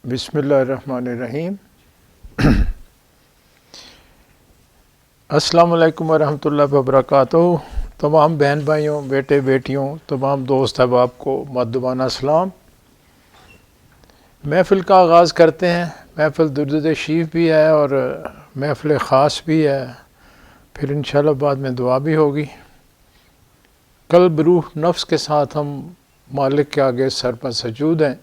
بسم اللہ الرحمن الرحیم۔ السلام علیکم ورحمۃ اللہ وبرکاتہ۔ تمام بہن بھائیوں، بیٹے بیٹیوں، تمام دوست احباب کو مؤدبانہ سلام۔ محفل کا آغاز کرتے ہیں۔ محفل درود شریف بھی ہے اور محفل خاص بھی ہے، پھر انشاءاللہ بعد میں دعا بھی ہوگی۔ قلب روح نفس کے ساتھ ہم مالک کے آگے سر پر سجود ہیں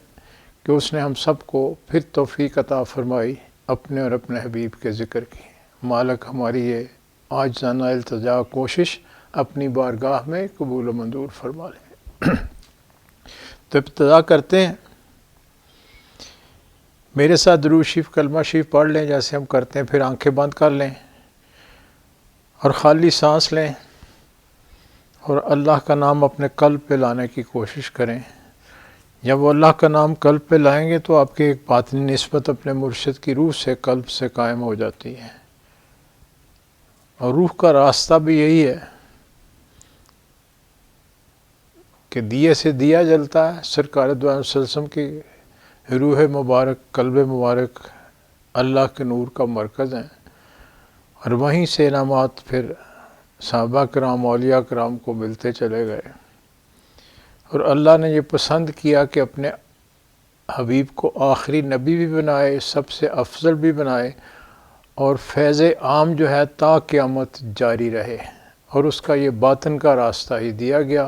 کہ اس نے ہم سب کو پھر توفیق عطا فرمائی اپنے اور اپنے حبیب کے ذکر کی۔ مالک ہماری یہ عاجزانہ التجا کوشش اپنی بارگاہ میں قبول و منظور فرما لے۔ تو ابتدا کرتے ہیں۔ میرے ساتھ درود شریف کلمہ شریف پڑھ لیں جیسے ہم کرتے ہیں، پھر آنکھیں بند کر لیں اور خالی سانس لیں اور اللہ کا نام اپنے قلب پہ لانے کی کوشش کریں۔ جب وہ اللہ کا نام قلب پہ لائیں گے تو آپ کی ایک باطنی نسبت اپنے مرشد کی روح سے قلب سے قائم ہو جاتی ہے، اور روح کا راستہ بھی یہی ہے کہ دیے سے دیا جلتا ہے۔ سرکار دو عالم صلی اللہ علیہ وسلم کی روح مبارک، قلب مبارک اللہ کے نور کا مرکز ہیں، اور وہیں سے انعامات پھر صحابہ کرام اولیاء کرام کو ملتے چلے گئے، اور اللہ نے یہ پسند کیا کہ اپنے حبیب کو آخری نبی بھی بنائے، سب سے افضل بھی بنائے، اور فیض عام جو ہے تا قیامت جاری رہے، اور اس کا یہ باطن کا راستہ ہی دیا گیا۔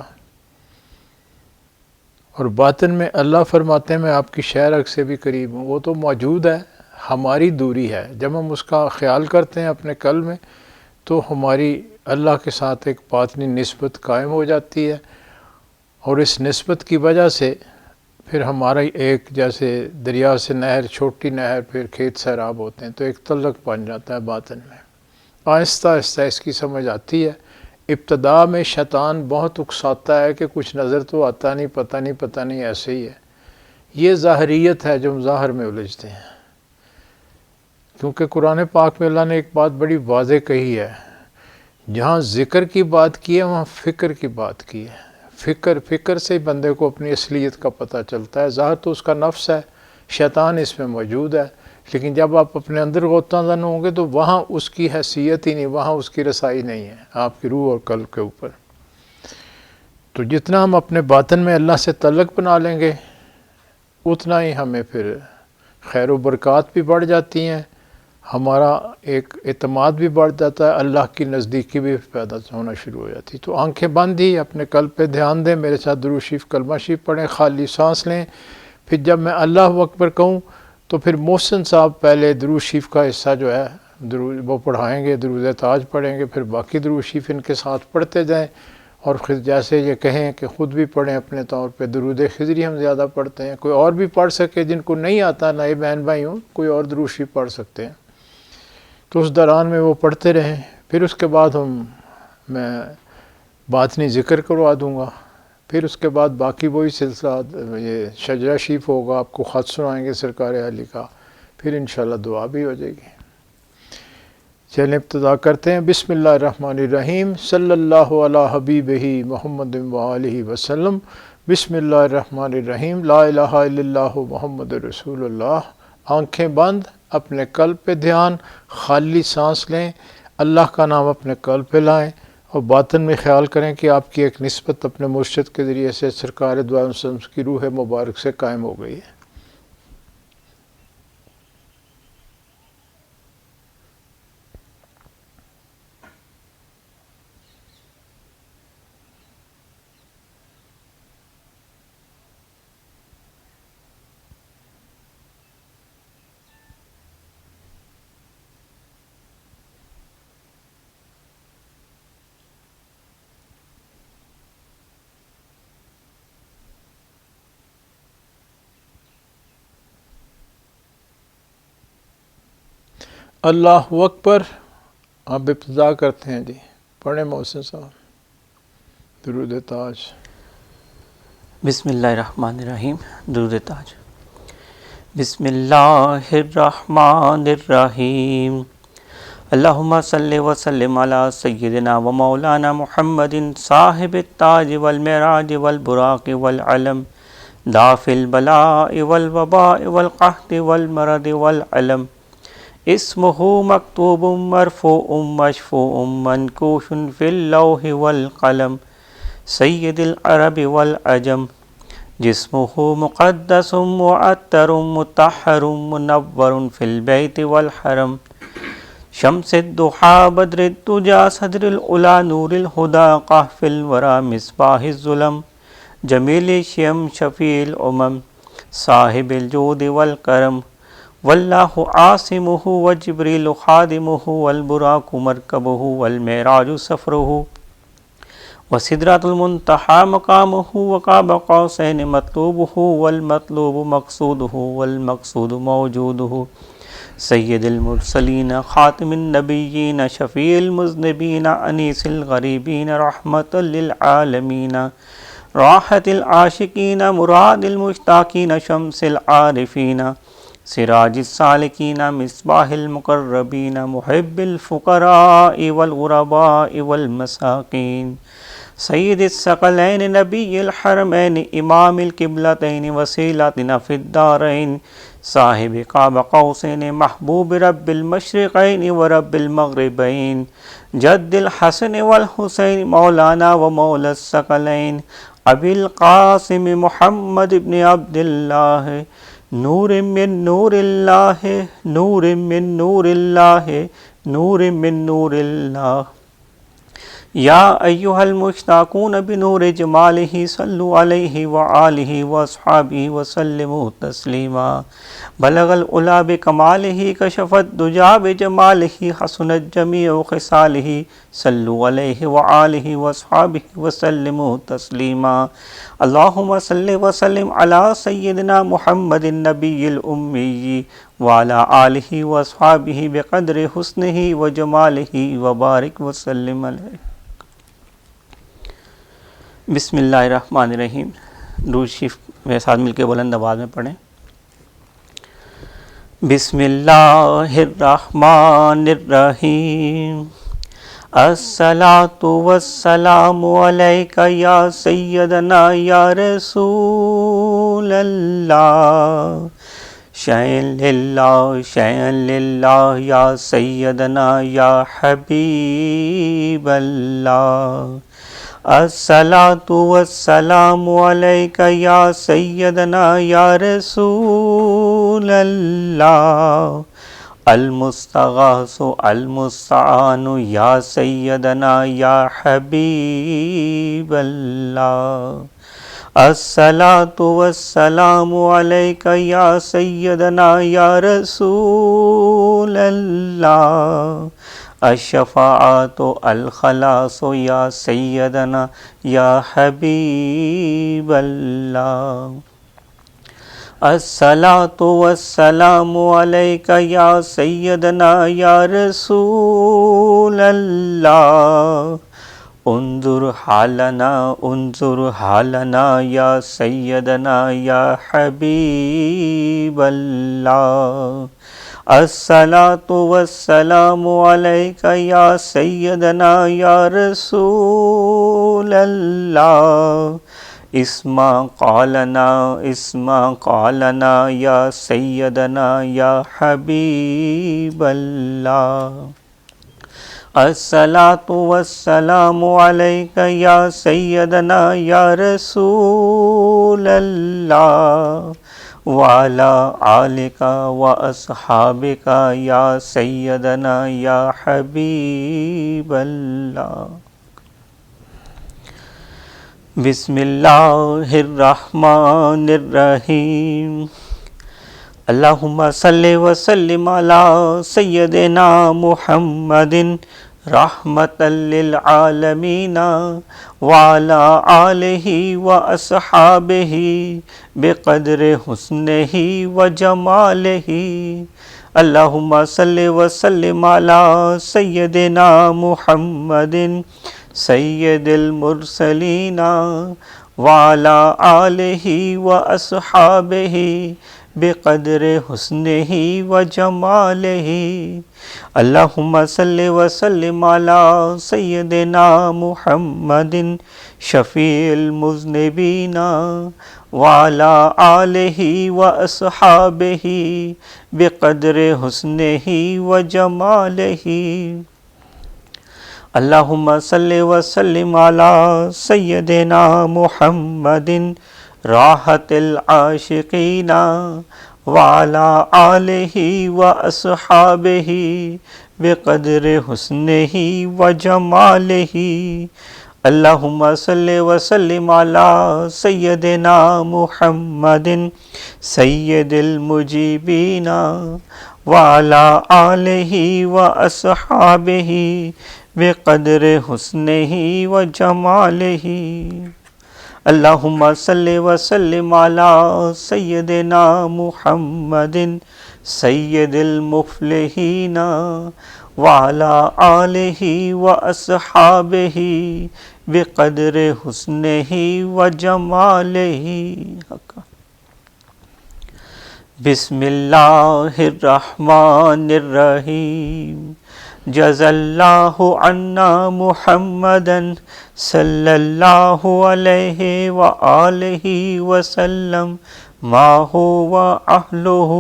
اور باطن میں اللہ فرماتے ہیں میں آپ کی شہرک سے بھی قریب ہوں۔ وہ تو موجود ہے، ہماری دوری ہے۔ جب ہم اس کا خیال کرتے ہیں اپنے قلب میں تو ہماری اللہ کے ساتھ ایک باطنی نسبت قائم ہو جاتی ہے، اور اس نسبت کی وجہ سے پھر ہمارا ایک جیسے دریا سے نہر، چھوٹی نہر پھر کھیت سیراب ہوتے ہیں، تو ایک تعلق بن جاتا ہے باطن میں۔ آہستہ آہستہ اس کی سمجھ آتی ہے۔ ابتدا میں شیطان بہت اکساتا ہے کہ کچھ نظر تو آتا نہیں، پتہ نہیں ایسے ہی ہے۔ یہ ظاہریت ہے جو ہم ظاہر میں الجھتے ہیں، کیونکہ قرآن پاک میں اللہ نے ایک بات بڑی واضح کہی ہے، جہاں ذکر کی بات کی ہے وہاں فکر کی بات کی ہے۔ فکر سے بندے کو اپنی اصلیت کا پتہ چلتا ہے۔ ظاہر تو اس کا نفس ہے، شیطان اس میں موجود ہے، لیکن جب آپ اپنے اندر غوطہ زن ہوں گے تو وہاں اس کی حیثیت ہی نہیں، وہاں اس کی رسائی نہیں ہے آپ کی روح اور قلب کے اوپر۔ تو جتنا ہم اپنے باطن میں اللہ سے تعلق بنا لیں گے اتنا ہی ہمیں پھر خیر و برکات بھی بڑھ جاتی ہیں، ہمارا ایک اعتماد بھی بڑھ جاتا ہے، اللہ کی نزدیکی بھی پیدا ہونا شروع ہو جاتی ہے۔ تو آنکھیں بند ہی اپنے قلب پہ دھیان دیں، میرے ساتھ درود شریف کلمہ شریف پڑھیں، خالی سانس لیں، پھر جب میں اللہ اکبر کہوں تو پھر محسن صاحب پہلے درود شریف کا حصہ جو ہے درود وہ پڑھائیں گے، درود تاج پڑھیں گے، پھر باقی درود شریف ان کے ساتھ پڑھتے جائیں، اور پھر جیسے یہ کہیں کہ خود بھی پڑھیں اپنے طور پہ۔ درود خضری ہم زیادہ پڑھتے ہیں، کوئی اور بھی پڑھ سکے، جن کو نہیں آتا نئے بہن بھائی ہوں کوئی اور درود شریف پڑھ سکتے ہیں، تو اس دوران میں وہ پڑھتے رہیں۔ پھر اس کے بعد میں باطنی ذکر کروا دوں گا، پھر اس کے بعد باقی وہی سلسلہ یہ شجرہ شریف ہوگا، آپ کو خط سنائیں گے سرکار علی کا، پھر انشاءاللہ دعا بھی ہو جائے گی۔ چلیں ابتدا کرتے ہیں۔ بسم اللہ الرحمن الرحیم۔ صلی اللہ علی حبیبہ محمد وآلہ وسلم۔ بسم اللہ الرحمن الرحیم۔ لا الہ الا اللہ محمد رسول اللہ۔ آنکھیں بند، اپنے قلب پہ دھیان، خالی سانس لیں، اللہ کا نام اپنے قلب پہ لائیں، اور باطن میں خیال کریں کہ آپ کی ایک نسبت اپنے مرشد کے ذریعے سے سرکار دو عالم صلی اللہ علیہ وسلم کی روح مبارک سے قائم ہو گئی ہے۔ اللہ اکبر۔ اب ابتدا کرتے ہیں جی، پڑھیں محسن صاحب درود تاج۔ بسم اللہ الرحمن الرحیم۔ درود تاج۔ بسم اللہ الرحمن الرحیم۔ اللہم صلی وسلم علی سیدنا و مولانا محمد صاحب التاج والمعراج والبراق والعلم دافع البلاء والوباء والقحط والمرض والعلم اسمه مكتوب مرفوع مشفوع منكوش في اللوح والقلم سید العرب والعجم جسمه مقدس معطر مطهر منور في البيت والحرم شمس الضحى بدر الدجى صدر العلا نور الهدى قحف الورى مصباح الظلم جمیل شیم شفیع الامم صاحب الجود والکرم واللہ عاصمہ وجبریل خادمہ والبراق مرکبہ والمعراج سفرہ وسدرۃ المنتہی مقامہ وقاب قوسین مطلوبہ والمطلوب مقصودہ والمقصود موجودہ سید المرسلین خاتم النبیین شفیع المذنبین انیس الغریبین رحمۃ للعالمین راحت العاشقین مراد المشتاقین شمس العارفین سراج السالکین مصباح المقربین محب الفقراء والغرباء والمساکین سید الثقلین نبی الحرمین امام القبلتین وسیلتنا فی الدارین صاحب قاب قوسین محبوب رب المشرقین ورب المغربین جد الحسن والحسین مولانا و مولا الثقلین ابی القاسم محمد بن عبد اللہ نور من نور اللہ نور من نور اللہ نور من نور اللہ یا ایہا المشتاقون بنور جمالہ صلوا علیہ وآلہ واصحابہ وسلموا تسلیما بلغ العلا بکمالہ کشف الدجا بجمالہ حسنت جمیع خصالہ صلوا علیہ وآلہ واصحابہ وسلموا تسلیما اللہم صل وسلم علی سیدنا محمد النبی الامی وعلی آلہ واصحابہ بقدر حسنہ وجمالہ وبارک وسلم علیہ۔ بسم اللہ الرحمن الرحیم۔ درود شریف میرے ساتھ مل کے بلند آواز میں پڑھیں۔ بسم اللہ الرحمن الرحیم۔ الصلاۃ والسلام علیک یا سیدنا یا رسول اللہ، شیئن للہ شیئن للہ یا سیدنا یا حبیب اللہ۔ الصلاۃ والسلام علیک یا سیدنا یا رسول اللہ، المستغاث المستعان یا سیدنا یا حبیب اللہ۔ الصلاۃ والسلام علیک یا سیدنا یا رسول اللہ، الشفاعۃ الخلاص یا سیدنا یا حبیب اللہ۔ الصلاۃ والسلام علیک یا سیدنا یا رسول اللہ، انظر حالنا یا سیدنا یا حبیب اللہ۔ الصلاۃ والسلام علیک یا سیدنا یا رسول اللہ، اسمع قالنا یا سیدنا یا حبیب اللہ۔ الصلاۃ والسلام علیک یا سیدنا یا رسول اللہ، وعلی آلک و اصحابک یا سیدنا یا حبیب اللہ۔ بسم اللہ الرحمن الرحیم۔ اللہم صلی وسلم علی سیدنا محمد رحمۃ للعالمین وعلی آلہ واصحابہ بقدر حسنہ وجمالہ۔ اللہم صلی وسلم علی سیدنا محمد سید المرسلین وعلی آلہ واصحابہ بقدر حسنہ وجمالہ۔ اللہم صلی وسلم علی سیدنا محمد شفیع المذنبین وعلی آلہ واصحابہ بقدر حسنہ وجمالہ۔ اللہم صلی وسلم علی سیدنا محمد راحت العاشقین وعلی آلہ واصحابہ بقدر حسنہ وجمالہ۔ اللہم صلی وسلم علی سیدنا محمد سید المجیبین وعلی آلہ واصحابہ بقدر حسنہ وجمالہ۔ اللہم صلی وسلم علی سیدنا محمد سید المفلحین وعلی آلہ واصحابہ بقدر حسنہ وجمالہ۔ بسم اللہ الرحمن الرحیم۔ جزا اللہ عنا محمدا صلی اللہ علیہ وآلہ وسلم ما هو اہلہ۔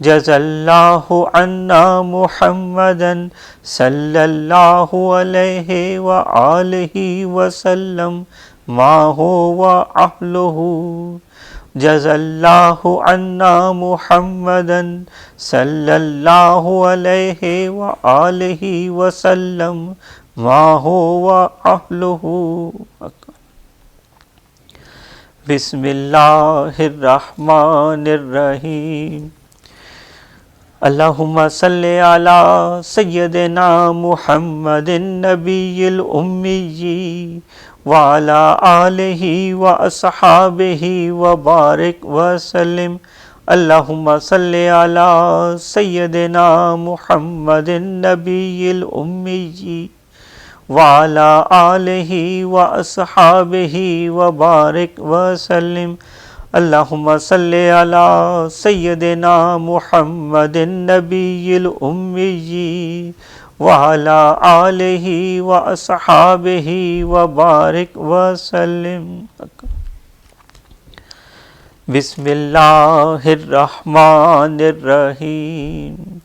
جزا اللہ عنا محمدا صلی اللہ علیہ وآلہ وسلم ما هو اہلہ۔ جزا اللہ عنا محمدا صلی اللہ علیہ وآلہ وسلم ما هو اہلہ۔ بسم اللہ الرحمن الرحیم۔ اللہم صلی علی سیدنا محمد النبی الامی وعلی آلہ واصحابہ وبارک وسلم۔ اللہم صلی علی سیدنا محمد النبی الامی وعلی آلہ واصحابہ وبارک وسلم۔ اللہم صلی علی سیدنا محمد النبی الامی وعلی آلہ واصحابہ وبارک وسلم۔ بسم اللہ الرحمن الرحیم۔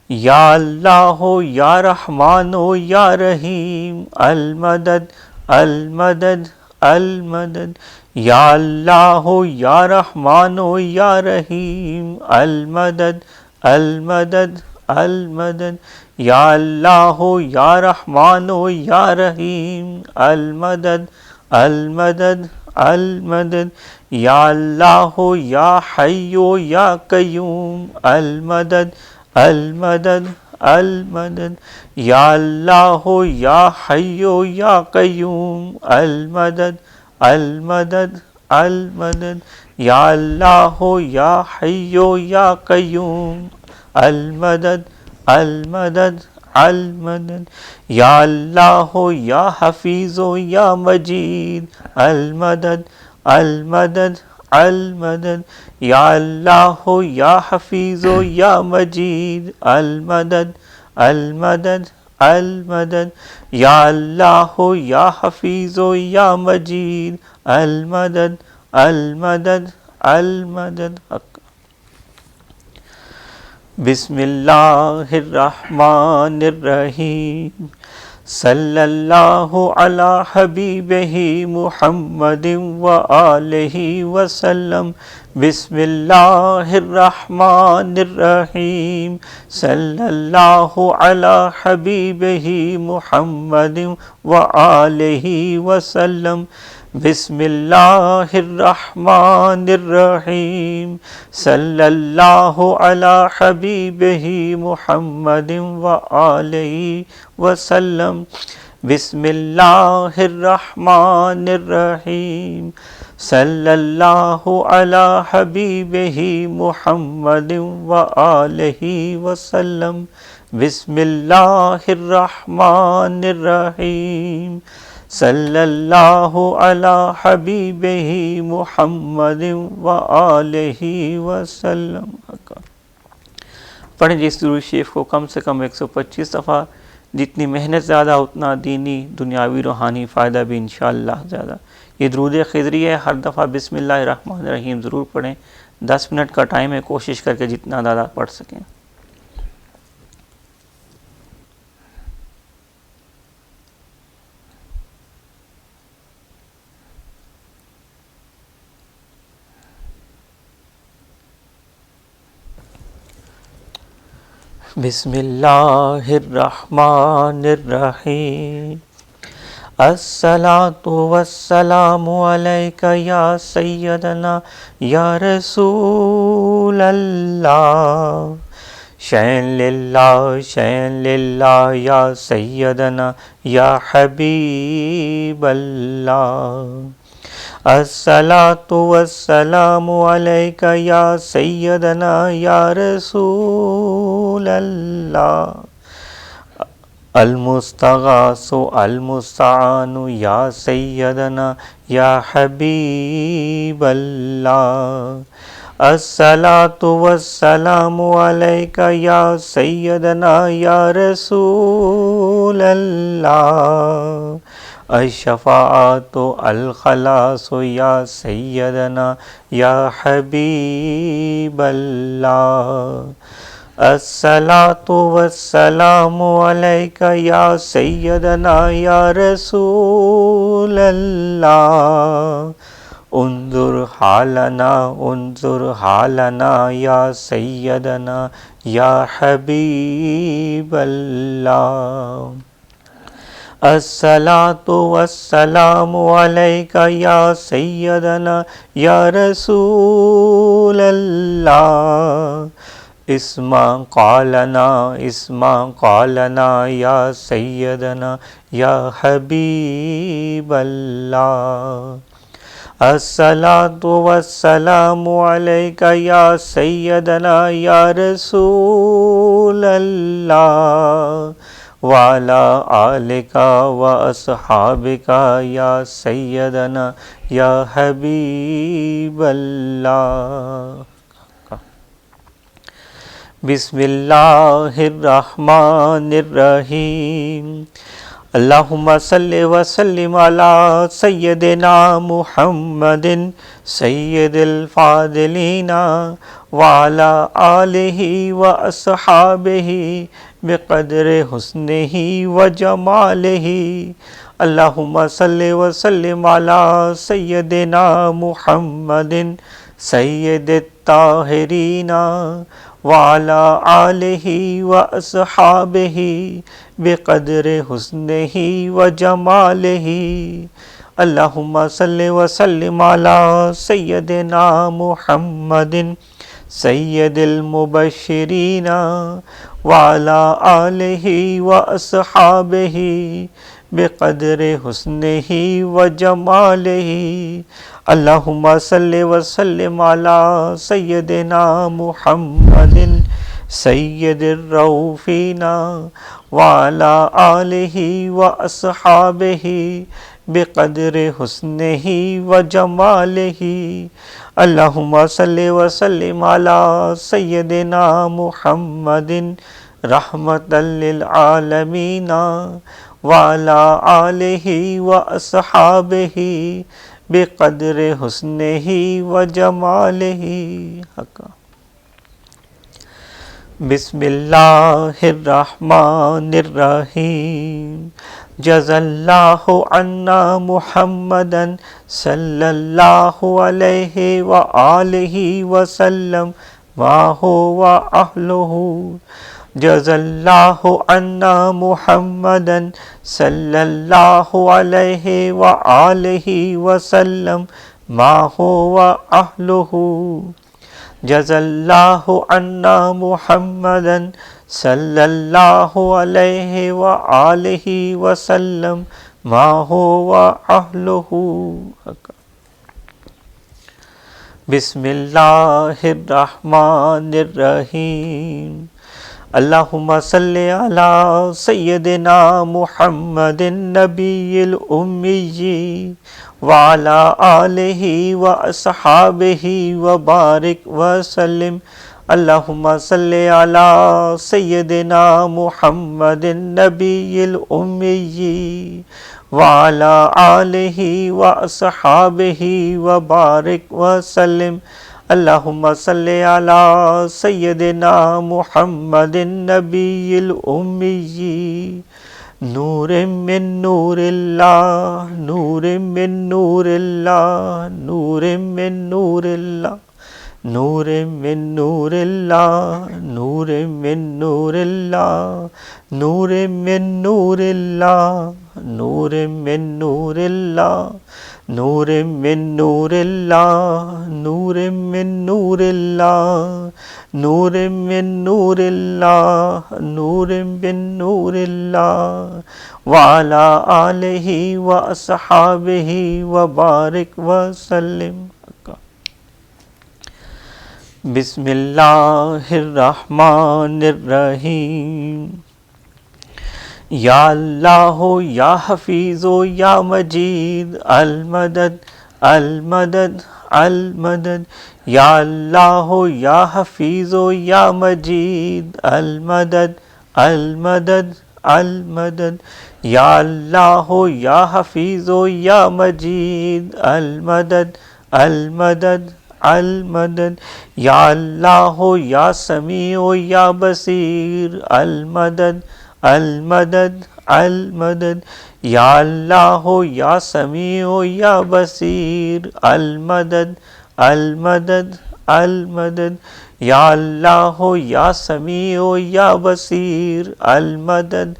یا اللہ یا رحمان یا رحیم المدد المدد المدد۔ یا اللہ یا رحمان یا رحیم المدد المدد المدد۔ یا اللہ یا رحمان یا رحیم المدد المدد المدد۔ یا اللہ یا حی یا قیوم المدد المدد المدد۔ یا اللہ یا حی یا قیوم المدد المدد المدد۔ یا اللہ یا حی یا قیوم المدد المدد المدد۔ یا اللہ یا حفیظ یا مجید المدد المدد المدد۔ یا اللہ یا حفیظ یا مجید المدد المدد المدد۔ یا اللہ یا حفیظ یا مجید المدد المدد المدد۔ بسم اللہ الرحمن الرحیم۔ صلی اللہ علی حبیبہ محمد وآلہ وسلم۔ بسم اللہ الرحمن الرحیم۔ صلی اللہ علی حبیبہ محمد وآلہ وسلم۔ بسم اللہ الرحمن الرحیم۔ صلی اللہ علی حبیبہ محمد وآلہ وسلم۔ بسم اللہ الرحمن الرحیم۔ صلی اللہ علی حبیبہ محمد وآلہ وسلم۔ بسم اللہ الرحمن الرحیم۔ صلی اللہ علی حبیبہ محمد وآلہ وسلم. پڑھیں جی اس درود شریف کو کم سے کم 125 دفعہ. جتنی محنت زیادہ اتنا دینی دنیاوی روحانی فائدہ بھی انشاءاللہ زیادہ. یہ درود خضری ہے، ہر دفعہ بسم اللہ الرحمن الرحیم ضرور پڑھیں. 10 منٹ کا ٹائم ہے، کوشش کر کے جتنا زیادہ پڑھ سکیں. بسم اللہ الرحمن الرحیم. الصلاۃ والسلام علیک یا سیدنا یا رسول اللہ. شین للہ یا سیدنا یا حبیب اللہ. الصلاۃ والسلام علیک یا سیدنا یا رسول اللہ. المستغاث المستعان یا سیدنا یا حبیب اللہ. الصلاۃ والسلام علیک یا سیدنا یا رسول اللہ. الشفاعۃ الخلاص یا سیدنا یا حبیب اللہ. الصلاۃ والسلام علیک یا سیدنا یا رسول اللہ. انظر حالنا یا سیدنا یا حبیب اللہ. الصلاۃ والسلام علیک یا سیدنا یا رسول اللہ. اسما قالنا یا سیدنا یا حبیب اللہ. الصلاۃ والسلام علیک یا سیدنا یا رسول اللہ. وعلی آلک و اصحابک یا سیدنا یا حبیب اللہ. بسم اللہ الرحمن الرحیم. اللہم صلی وسلم علی سیدنا محمد سید الفاضلین وعلی آلہ و اصحابہ بقدر حسنہ و جمالہ. اللہم صلی وسلم علی سیدنا محمد سید الطاہرین وعلی آلہ و اصحابہ بقدر حسنہ و جمالہ. اللہم صلی وسلم علی سیدنا محمد سید المبشرین وعلی آلہ و اصحابہ بقدر حسنہ و جمالہ. اللہم صلی وسلم علی سیدنا محمد سید الرؤوفین وعلی آلہ و اصحابہ بقدر حسنہ و جمالہ. اللہم صلی وسلم علی سیدنا محمد رحمۃ للعالمین وعلی آلہ و اصحابہ بقدر حسنہ و جمالہ. بسم اللہ الرحمن الرحیم. جزا اللہ عنا محمدا صلی اللہ علیہ وآلہ وسلم ما هو اہلہ. جزا اللہ عنا محمدا صلی اللہ علیہ وآلہ وسلم ما هو اہلہ. جزا اللہ عنا محمدا صلی اللہ علیہ وآلہ وسلم ما هو اہلہ. بسم اللہ الرحمن الرحیم. اللہم صلی علی سیدنا محمد النبی الامی وعلی آلہ واصحابہ وبارک وسلم. اللہم صلی علی سیدنا محمد النبی الامی وعلی آلہ واصحابہ وبارک وسلم. اللہم صلی علی سیدنا محمد النبی الامی نور من نور اللہ نور من نور اللہ نور من نور اللہ نور من نور اللہ نور من نور اللہ نور من نور اللہ نور من نور اللہ نور من نور اللہ نور من نور اللہ نور من نور اللہ نور من نور اللہ وعلی آلہ واصحابہ وبارک وسلم. بسم اللہ الرحمن الرحیم. یا اللہ یا حفیظ یا مجید المدد المدد المدد. یا اللہ یا حفیظ یا مجید المدد المدد المدد. یا اللہ یا حفیظ یا مجید المدد المدد المدد. یا اللہ یا سمیع یا بصیر المدد المدد المدد. یا اللہ یا سمیع یا بصیر المدد المدد المدد. یا اللہ یا سمیع یا بصیر المدد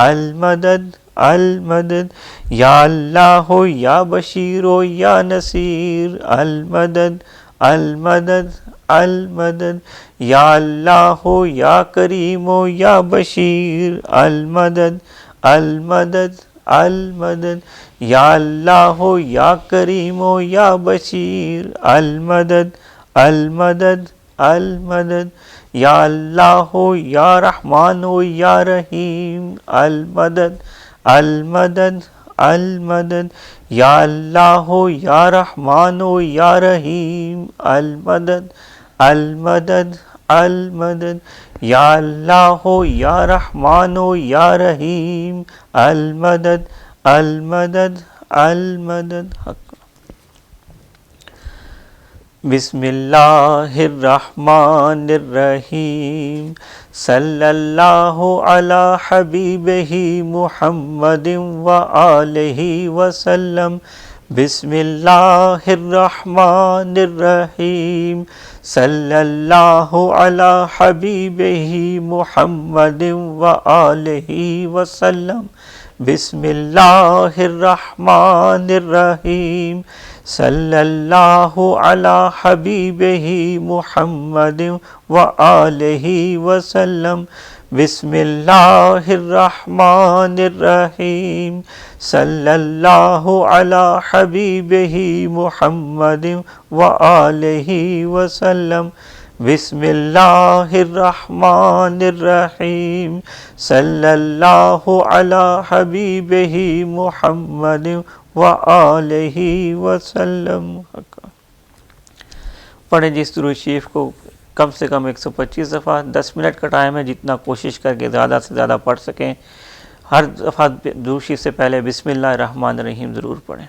المدد المدد. یا اللہ یا بشیر یا نصیر المدد المدد المدد. یا اللہ یا کریم یا بشیر المدد المدد المدد. یا اللہ یا کریم یا بشیر المدد المدد المدد. یا اللہ یا رحمان یا رحیم المدد المدد المدد. یا اللہ یا رحمان یا رحیم المدد المدد المدد. یا اللہ یا رحمان یا رحیم المدد المدد المدد. بسم اللہ الرحمن الرحیم. صلی اللہ علی حبیبہ محمد وآلہ وسلم. بسم اللہ الرحمن الرحیم. صلی اللہ علی حبیبہ محمد وآلہ وسلم. بسم اللہ الرحمن الرحیم. صلی اللہ علی حبیبہ محمد وآلہ وسلم. بسم اللہ الرحمن الرحیم. صلی اللہ علی حبیبہ محمد وآلہ وسلم. بسم اللہ الرحمن الرحیم. صلی اللہ علی حبیبہ محمد وآلہ وسلم. پڑھیں جی اس درود شریف کو کم سے کم 125 دفعہ. 10 منٹ کا ٹائم ہے، جتنا کوشش کر کے زیادہ سے زیادہ پڑھ سکیں. ہر دفعہ درود شریف سے پہلے بسم اللہ الرحمن الرحیم ضرور پڑھیں.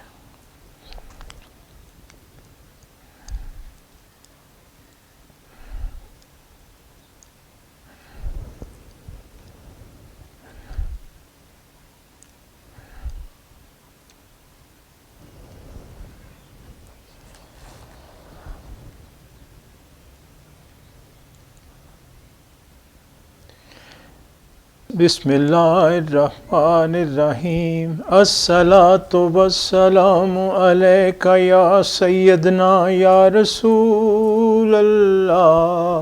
بسم اللہ الرحمن الرحیم. الصلاۃ والسلام علیک یا سیدنا یا رسول اللہ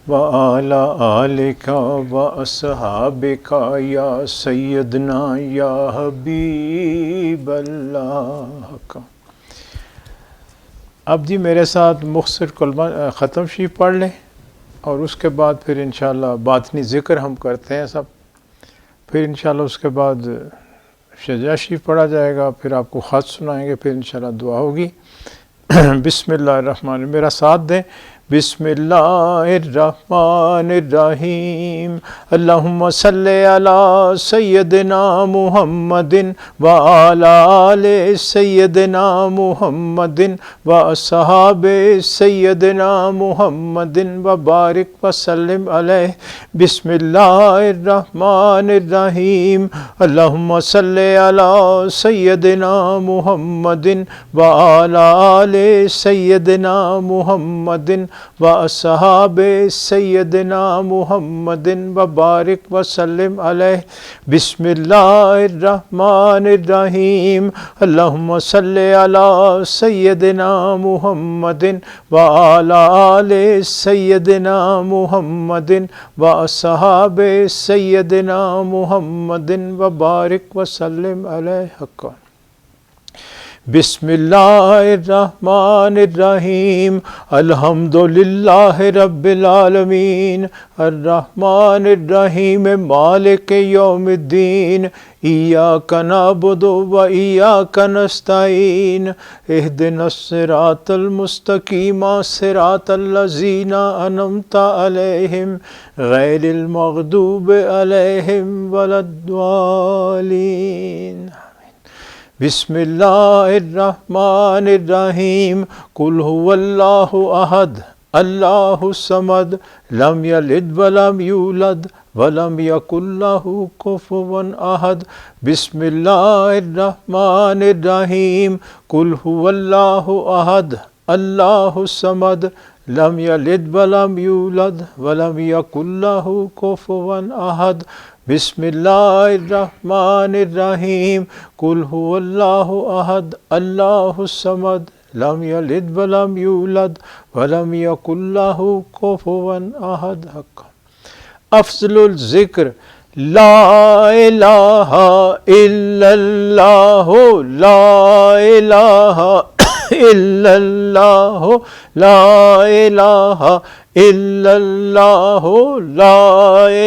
وعلی آلک واصحابک یا سیدنا یا حبیب اللہ. اب جی میرے ساتھ مختصر کلمہ ختم شریف پڑھ لیں اور اس کے بعد پھر انشاءاللہ باطنی ذکر ہم کرتے ہیں سب. پھر انشاءاللہ اس کے بعد شجاع شریف پڑھا جائے گا، پھر آپ کو خط سنائیں گے، پھر انشاءاللہ دعا ہوگی. بسم اللہ الرحمن الرحیم، میرا ساتھ دیں. بسم اللہ الرحمن الرحیم. اللہم صلی علی سیدنا محمد وعلی آل سیدنا محمد واصحاب سیدنا محمد وبارک وسلم علیہ. بسم اللہ الرحمن الرحیم. اللہم صلی علی سیدنا محمد وعلی آل سیدنا محمد واصحاب سیدنا محمد وبارک وسلم علیہ. بسم اللہ الرحمن الرحیم. اللہم صلی علی سیدنا محمد وعلی آل سیدنا محمد واصحاب سیدنا محمد وبارک وسلم علیہ. حقا. بسم اللہ الرحمن الرحیم. الحمدللہ رب العالمین الرحمن الرحیم مالک یوم الدین. ایاک نعبد و ایاک نستعین. اہدنا الصراط المستقیم صراط الذین انعمت علیہم غیر المغضوب علیہم ولا الضالین. بسم اللہ الرحمن الرحیم. قل هو اللہ احد اللہ الصمد لم یلد ولم یولد ولم یکن لہ کفوا احد. بسم اللہ الرحمن الرحیم. قل هو اللہ احد اللہ الصمد لم یلد ولم یولد ولم یکن لہ کفوا احد. بسم اللہ الرحمن الرحیم. قل هو اللہ احد اللہ الصمد لم یلد ولم یولد ولم یکن لہ کفوا احد. افضل الذکر لا الہ الا اللہ لا الہ الا اللہ لا الہ الا اللہ لا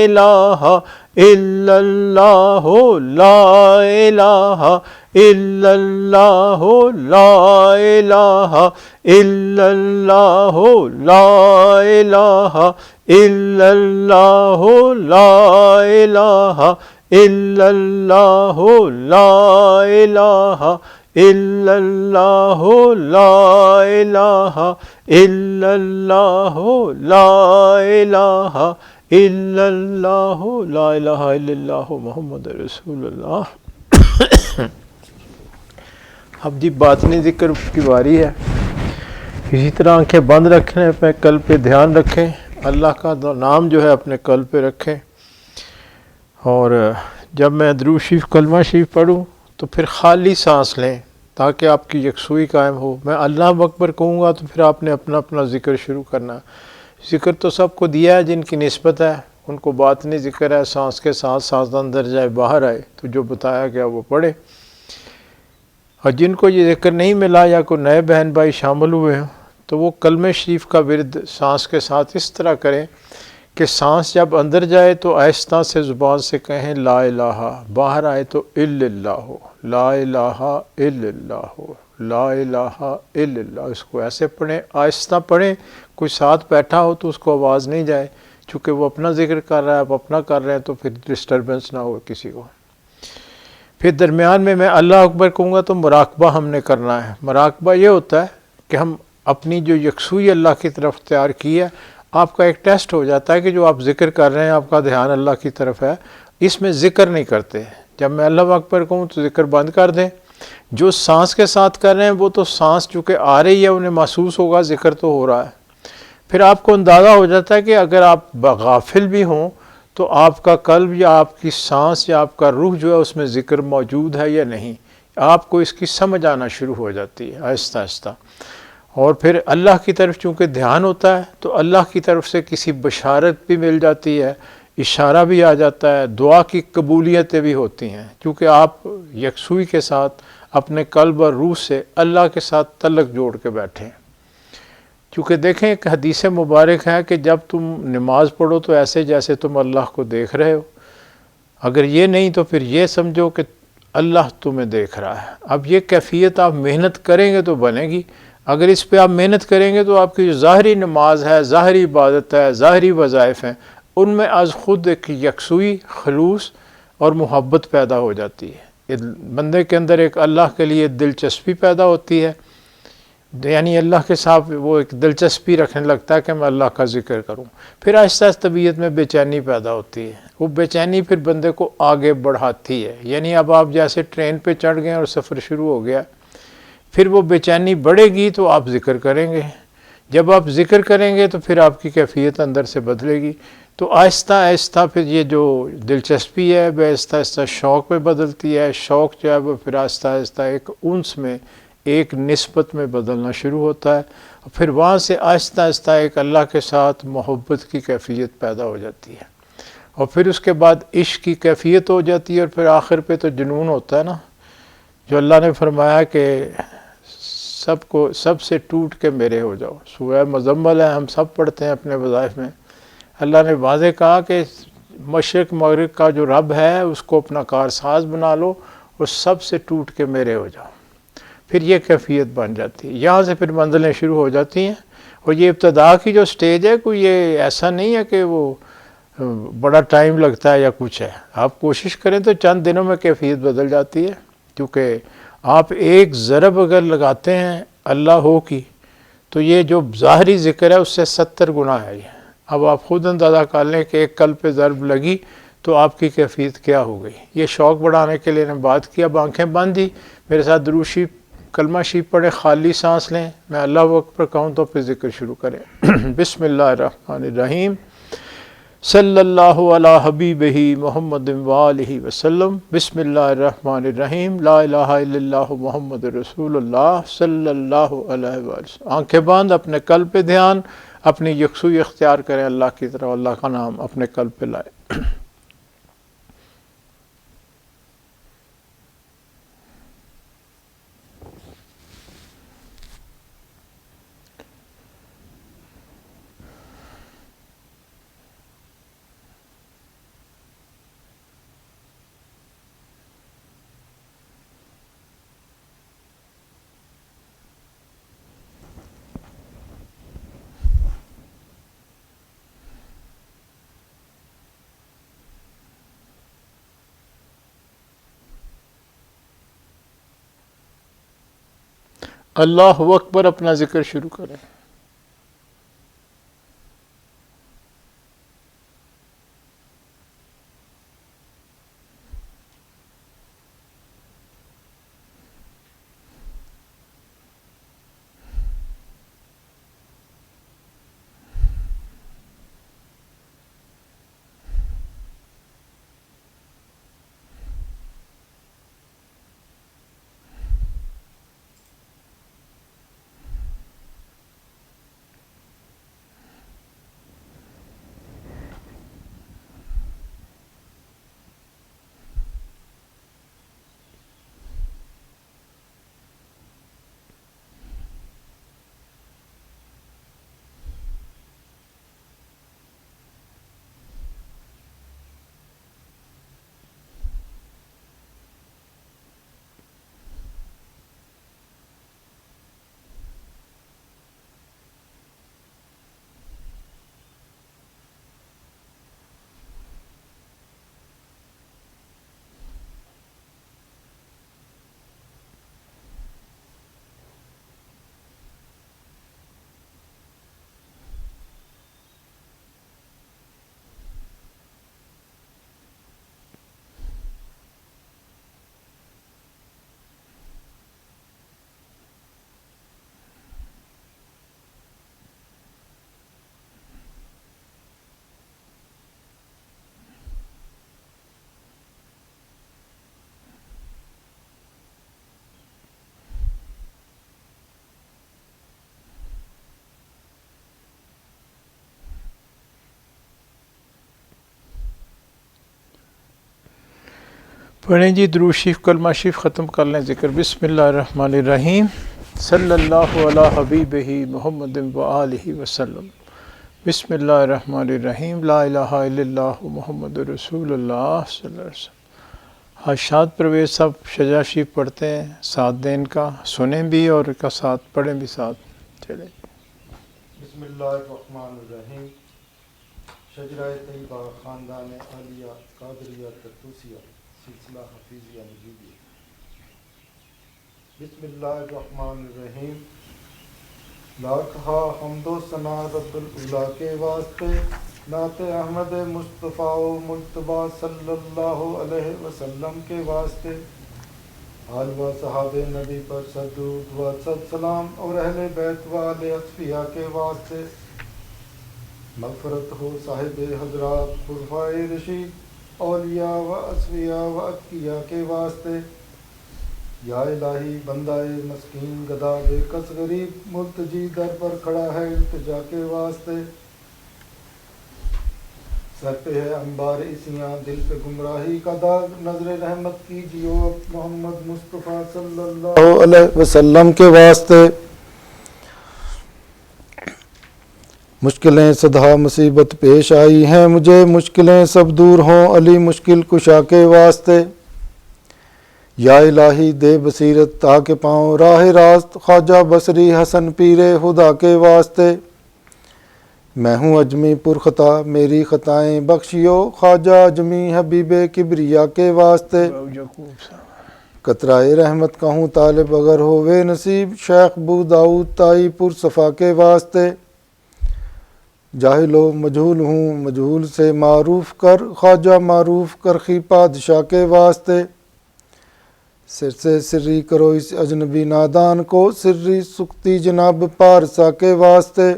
الہ الا اللہ لا الہ الا اللہ لا الہ الا اللہ لا الہ الا اللہ لا الہ الا اللہ لا الہ الا اللہ لا الہ الا اللہ لا الہ الا اللہ لا الہ الا اللہ محمد رسول اللہ. اب جی باطنی ذکر کی باری ہے. اسی طرح آنکھیں بند رکھیں، اپنے قلب پہ دھیان رکھیں، اللہ کا نام جو ہے اپنے قلب پہ رکھیں. اور جب میں درود شریف کلمہ شریف پڑھوں تو پھر خالی سانس لیں تاکہ آپ کی یکسوئی قائم ہو. میں اللہ اکبر کہوں گا تو پھر آپ نے اپنا اپنا ذکر شروع کرنا. ذکر تو سب کو دیا ہے جن کی نسبت ہے، ان کو باطنی ذکر ہے، سانس کے ساتھ سانس اندر جائے باہر آئے تو جو بتایا گیا وہ پڑھے. اور جن کو یہ ذکر نہیں ملا یا کوئی نئے بہن بھائی شامل ہوئے ہیں تو وہ کلمہ شریف کا ورد سانس کے ساتھ اس طرح کریں کہ سانس جب اندر جائے تو آہستہ سے زبان سے کہیں لا الہ، باہر آئے تو الا اللہ، لا الہ الا اللہ، لا الہ الا اللہ. اس کو ایسے پڑھیں، آہستہ پڑھیں. کوئی ساتھ بیٹھا ہو تو اس کو آواز نہیں جائے، چونکہ وہ اپنا ذکر کر رہا ہے، آپ اپنا کر رہے ہیں تو پھر ڈسٹربنس نہ ہو کسی کو. پھر درمیان میں اللہ اکبر کہوں گا تو مراقبہ ہم نے کرنا ہے. مراقبہ یہ ہوتا ہے کہ ہم اپنی جو یکسوئی اللہ کی طرف اختیار کی ہے، آپ کا ایک ٹیسٹ ہو جاتا ہے کہ جو آپ ذکر کر رہے ہیں آپ کا دھیان اللہ کی طرف ہے، اس میں ذکر نہیں کرتے. جب میں اللہ اکبر کہوں تو ذکر بند کر دیں. جو سانس کے ساتھ کر رہے ہیں وہ تو سانس چونکہ آ رہی ہے انہیں محسوس ہوگا ذکر تو ہو رہا ہے. پھر آپ کو اندازہ ہو جاتا ہے کہ اگر آپ غافل بھی ہوں تو آپ کا قلب یا آپ کی سانس یا آپ کا روح جو ہے اس میں ذکر موجود ہے یا نہیں. آپ کو اس کی سمجھ آنا شروع ہو جاتی ہے آہستہ آہستہ. اور پھر اللہ کی طرف چونکہ دھیان ہوتا ہے تو اللہ کی طرف سے کسی بشارت بھی مل جاتی ہے، اشارہ بھی آ جاتا ہے، دعا کی قبولیتیں بھی ہوتی ہیں، کیونکہ آپ یکسوئی کے ساتھ اپنے قلب اور روح سے اللہ کے ساتھ تعلق جوڑ کے بیٹھے ہیں. چونکہ دیکھیں ایک حدیث مبارک ہے کہ جب تم نماز پڑھو تو ایسے جیسے تم اللہ کو دیکھ رہے ہو، اگر یہ نہیں تو پھر یہ سمجھو کہ اللہ تمہیں دیکھ رہا ہے۔ اب یہ کیفیت آپ محنت کریں گے تو بنے گی۔ اگر اس پہ آپ محنت کریں گے تو آپ کی جو ظاہری نماز ہے، ظاہری عبادت ہے، ظاہری وظائف ہیں، ان میں از خود ایک یکسوئی، خلوص اور محبت پیدا ہو جاتی ہے۔ بندے کے اندر ایک اللہ کے لیے دلچسپی پیدا ہوتی ہے، یعنی اللہ کے ساتھ وہ ایک دلچسپی رکھنے لگتا ہے کہ میں اللہ کا ذکر کروں۔ پھر آہستہ آہستہ طبیعت میں بے چینی پیدا ہوتی ہے، وہ بے چینی پھر بندے کو آگے بڑھاتی ہے۔ یعنی اب آپ جیسے ٹرین پہ چڑھ گئے اور سفر شروع ہو گیا، پھر وہ بے چینی بڑھے گی تو آپ ذکر کریں گے، جب آپ ذکر کریں گے تو پھر آپ کی کیفیت اندر سے بدلے گی، تو آہستہ آہستہ پھر یہ جو دلچسپی ہے وہ آہستہ آہستہ شوق میں بدلتی ہے، شوق جو ہے وہ پھر آہستہ آہستہ ایک انس میں، ایک نسبت میں بدلنا شروع ہوتا ہے، اور پھر وہاں سے آہستہ آہستہ ایک اللہ کے ساتھ محبت کی کیفیت پیدا ہو جاتی ہے، اور پھر اس کے بعد عشق کی کیفیت ہو جاتی ہے، اور پھر آخر پہ تو جنون ہوتا ہے نا، جو اللہ نے فرمایا کہ سب سے ٹوٹ کے میرے ہو جاؤ۔ سورہ مزمل ہے، ہم سب پڑھتے ہیں اپنے وظائف میں۔ اللہ نے واضح کہا کہ مشرق مغرب کا جو رب ہے اس کو اپنا کارساز بنا لو اور سب سے ٹوٹ کے میرے ہو جاؤ، پھر یہ کیفیت بن جاتی ہے۔ یہاں سے پھر منزلیں شروع ہو جاتی ہیں، اور یہ ابتدا کی جو سٹیج ہے کوئی یہ ایسا نہیں ہے کہ وہ بڑا ٹائم لگتا ہے یا کچھ ہے۔ آپ کوشش کریں تو چند دنوں میں کیفیت بدل جاتی ہے، کیونکہ آپ ایک ضرب اگر لگاتے ہیں اللہ ہو کی تو یہ جو ظاہری ذکر ہے اس سے 70 گنا ہے یہ۔ اب آپ خود اندازہ کر لیں کہ ایک قلب پہ ضرب لگی تو آپ کی کیفیت کیا ہو گئی۔ یہ شوق بڑھانے کے لیے نے بات کی۔ اب آنکھیں بند ہی میرے ساتھ درود شریف کلمہ شریف پڑھیں، خالی سانس لیں، میں اللہ اکبر کہوں تو پھر ذکر شروع کریں۔ بسم اللہ الرحمن الرحیم، صلی اللہ علی حبیبہ محمد وآلہ وسلم۔ بسم اللہ الرحمن الرحیم، لا الہ الا اللہ محمد رسول اللہ صلی اللہ علیہ وسلم۔ آنکھیں بند، اپنے قلب پہ دھیان، اپنی یکسوئی اختیار کریں اللہ کی طرف، اللہ کا نام اپنے قلب پہ لائیں۔ اللہ اکبر، اپنا ذکر شروع کریں۔ پڑھیں جی درود شریف کلمہ شریف ختم کر لیں ذکر۔ بسم اللہ الرحمن الرحیم، صلی اللہ علی حبیبہ محمد و آلہ وسلم۔ بسم اللہ الرحمن الرحیم، لا الہ الا اللہ محمد رسول اللہ صلی اللہ علیہ وسلم۔ شاد پرویز صاحب شجاع شریف پڑھتے ہیں، ساتھ دیں ان کا، سنیں بھی اور ان کا ساتھ پڑھیں بھی ساتھ چلیں۔ بسم اللہ الرحمن الرحیم۔ شجرہ طیبہ خاندان عالیہ قادریہ ترتوسیہ سلسلہ حفیظیہ مجیدیہ۔ بسم اللہ الرحمن الرحیم۔ لاکھا حمد و ثنا رب العلا کے واسطے، نعت احمد مصطفیٰ و مجتبیٰ صلی اللہ علیہ وسلم کے واسطے، آل و صحاب نبی پر درود و سلام اور اہل بیت و آل اصفیاء کے واسطے، مغفرت ہو صاحب حضرات خلفائے رشید اولیاء و اصفیاء و اتقیاء کے واسطے۔ یا الہی بندہ مسکین گدا بے کس غریب ملتجی در پر کھڑا ہے التجا کے واسطے، سر پہ ہے انبار اسیاں دل پہ گمراہی کا داغ، نظر رحمت کیجیو محمد مصطفیٰ صلی اللہ علیہ وسلم کے واسطے۔ مشکلیں صدہا مصیبت پیش آئی ہیں مجھے، مشکلیں سب دور ہوں علی مشکل کشا کے واسطے۔ یا الہی دے بصیرت تاکہ پاؤں راہ راست، خواجہ بصری حسن پیر خدا کے واسطے۔ میں ہوں اجمی پر خطا میری خطائیں بخشیو، خواجہ اجمی حبیب کبریا کے واسطے۔ قطرائے رحمت کا ہوں طالب اگر ہووے نصیب، شیخ بو داؤد تائی پر صفا کے واسطے۔ جاہل و مجہول ہوں مجہول سے معروف کر، خواجہ معروف کرخی پادشاہ کے واسطے۔ سر سے سری کرو اس اجنبی نادان کو، سری سکتی جناب پارسا کے واسطے۔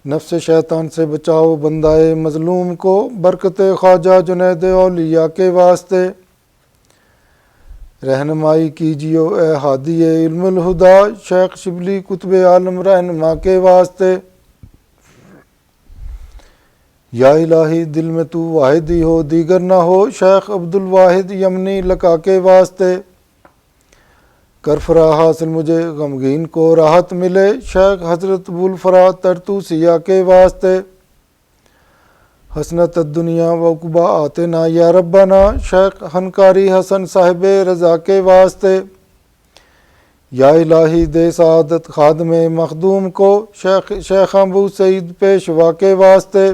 نفس شیطان سے بچاؤ بندہ مظلوم کو، برکت خواجہ جنید اولیاء کے واسطے۔ رہنمائی کیجیو اے ہادی علم الہدا، شیخ شبلی قطب عالم رہنما کے واسطے۔ یا الہی دل میں تو واحد ہی ہو دیگر نہ ہو، شیخ عبد الواحد یمنی لقا کے واسطے۔ کر فرا حاصل مجھے غمگین کو راحت ملے، شیخ حضرت بولفرا ترتوسیہ کے واسطے۔ حسنت الدنیا و عقبہ آتنا یا ربنا، شیخ ہنکاری حسن صاحب رضا کے واسطے۔ یا الہی دے سعادت خادم مخدوم کو، شیخ ابو سعید پیشوا کے واسطے۔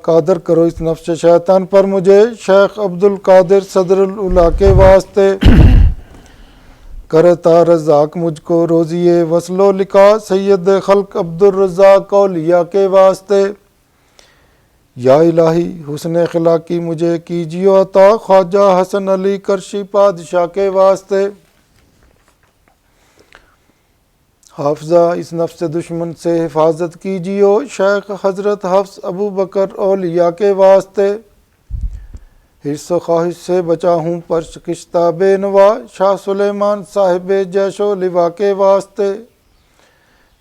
قادر کرو اس نفس شیطان پر مجھے، شیخ عبد القادر صدر العلا کے واسطے۔ کرتا رزاق مجھ کو روزی وصل و لقا، سید خلق عبد الرزاق اولیاء کے واسطے۔ یا الہی حسن اخلاقی مجھے کیجیو عطا، خواجہ حسن علی کرشی پادشاہ کے واسطے۔ حافظہ اس نفس دشمن سے حفاظت کیجیو، شیخ حضرت حفظ ابو بکر اولیاء کے واسطے۔ حرص و خواہش سے بچا ہوں پر شکستہ بے نوا، شاہ سلیمان صاحب جیش و لوا کے واسطے۔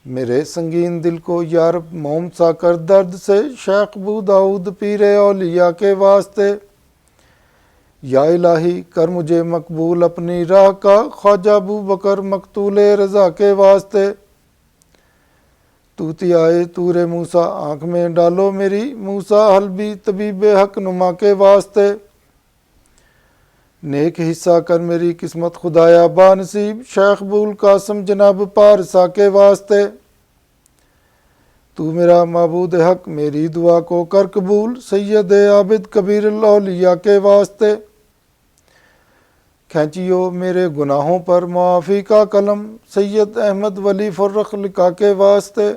میرے سنگین دل کو یارب موم سا کر درد سے، شیخ بو داؤد پیر اولیاء کے واسطے۔ یا الہی کر مجھے مقبول اپنی راہ کا، خواجہ ابو بکر مقتول رضا کے واسطے۔ توتیائے طور موسیٰ آنکھ میں ڈالو میری، موسیٰ حلبی طبیب حق نما کے واسطے۔ نیک حصہ کر میری قسمت خدایا بانصیب، شیخ ابو القاسم جناب پارسا کے واسطے۔ تو میرا معبود حق میری دعا کو کر قبول، سید عابد کبیر الاولیاء کے واسطے۔ کھینچیو میرے گناہوں پر معافی کا قلم، سید احمد ولی فرخ لقا کے واسطے۔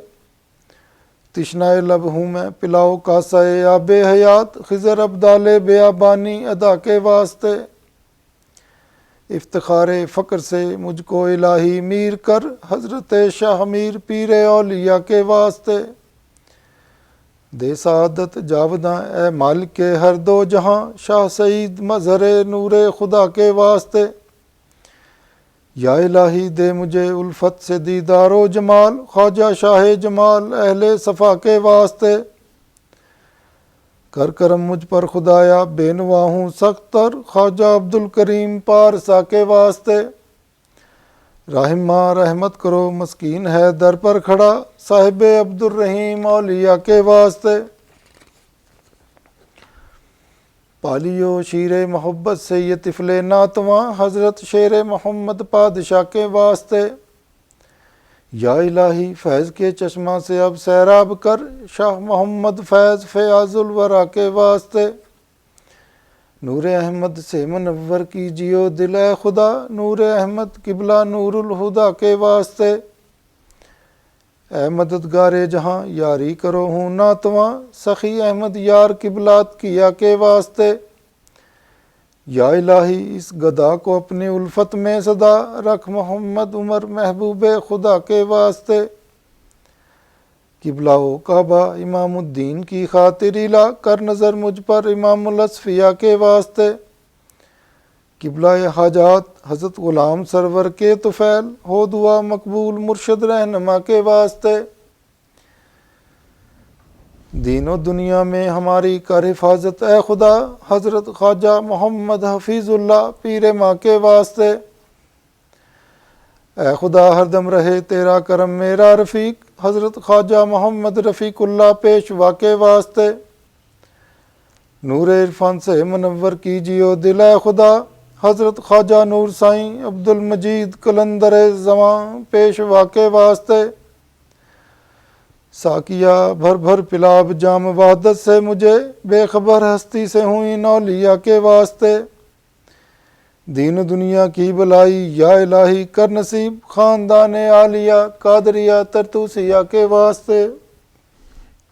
تشنائے لب ہوں میں پلاؤ کاسہ آب حیات، خضر ابدال بیابانی ادا کے واسطے۔ افتخار فقر سے مجھ کو الہی میر کر، حضرت شاہ میر پیر اولیاء کے واسطے۔ دے سعادت جاوداں اے مالک ہر دو جہاں، شاہ سعید مظہر نور خدا کے واسطے۔ یا الہی دے مجھے الفت سے دیدار و جمال، خواجہ شاہ جمال اہل صفا کے واسطے۔ کر کرم مجھ پر خدایا بے نوا ہوں سخت تر، خواجہ عبد الکریم پارسا کے واسطے۔ رحمہ رحمت کرو مسکین ہے در پر کھڑا صاحب عبد الرحیم اولیاء کے واسطے، پالیو شیر محبت سے یہ طفل ناتواں حضرت شیر محمد پادشاہ کے واسطے، یا الہی فیض کے چشمہ سے اب سیراب کر شاہ محمد فیض فیاض الورا کے واسطے، نور احمد سے منور کیجیو دل اے خدا نور احمد قبلہ نور الہدا کے واسطے، اے مددگار جہاں یاری کرو ہوں ناتواں سخی احمد یار قبلات کیا کے واسطے، یا الہی اس گدا کو اپنی الفت میں صدا رکھ محمد عمر محبوب خدا کے واسطے، قبلہ و کعبہ امام الدین کی خاطر الہ کر نظر مجھ پر امام الاصفیاء کے واسطے، قبلہ حاجات حضرت غلام سرور کے طفیل ہو دعا مقبول مرشد رہنما کے واسطے، دین و دنیا میں ہماری کر حفاظت اے خدا حضرت خواجہ محمد حفیظ اللہ پیر ماں کے واسطے، اے خدا ہر دم رہے تیرا کرم میرا رفیق حضرت خواجہ محمد رفیق اللہ پیشوا کے واسطے، نور عرفان سے منور کیجیو دل اے خدا حضرت خواجہ نور سائیں عبد المجید قلندر زمان پیشوا کے واسطے، ساکیہ بھر بھر پلاب جام وحدت سے مجھے بے خبر ہستی سے ہوئی اولیاء کے واسطے، دین و دنیا کی بلائی یا الہی کر نصیب خاندان عالیہ قادریہ ترتوسیہ کے واسطے۔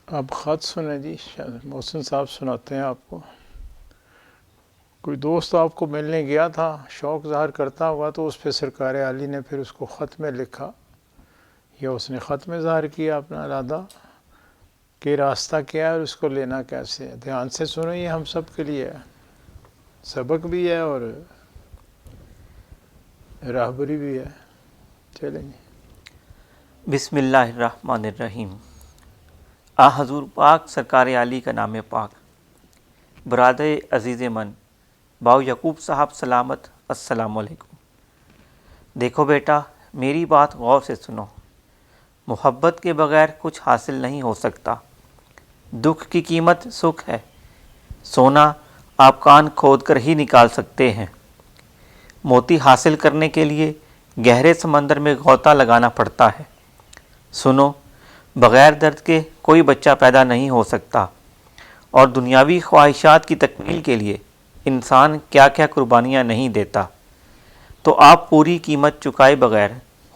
آپ خط سنیں جی، محسن صاحب سناتے ہیں آپ کو۔ کوئی دوست آپ کو ملنے گیا تھا، شوق ظاہر کرتا ہوا تو اس پہ سرکار عالی نے پھر اس کو خط میں لکھا، یا اس نے خط میں ظاہر کیا اپنا ارادہ کہ راستہ کیا ہے اور اس کو لینا کیسے ہے۔ دھیان سے سنیں، یہ ہم سب کے لیے ہے، سبق بھی ہے اور راہبری بھی ہے۔ چلیں جی۔ بسم اللہ الرحمن الرحیم۔ حضور پاک سرکار عالی کا نام پاک۔ برادر عزیز من باؤ یعقوب صاحب سلامت، السلام علیکم۔ دیکھو بیٹا، میری بات غور سے سنو، محبت کے بغیر کچھ حاصل نہیں ہو سکتا۔ دکھ کی قیمت سکھ ہے، سونا آپ کان کھود کر ہی نکال سکتے ہیں۔ موتی حاصل کرنے کے لیے گہرے سمندر میں غوطہ لگانا پڑتا ہے۔ سنو، بغیر درد کے کوئی بچہ پیدا نہیں ہو سکتا، اور دنیاوی خواہشات کی تکمیل کے لیے انسان کیا کیا قربانیاں نہیں دیتا، تو آپ پوری قیمت چکائے بغیر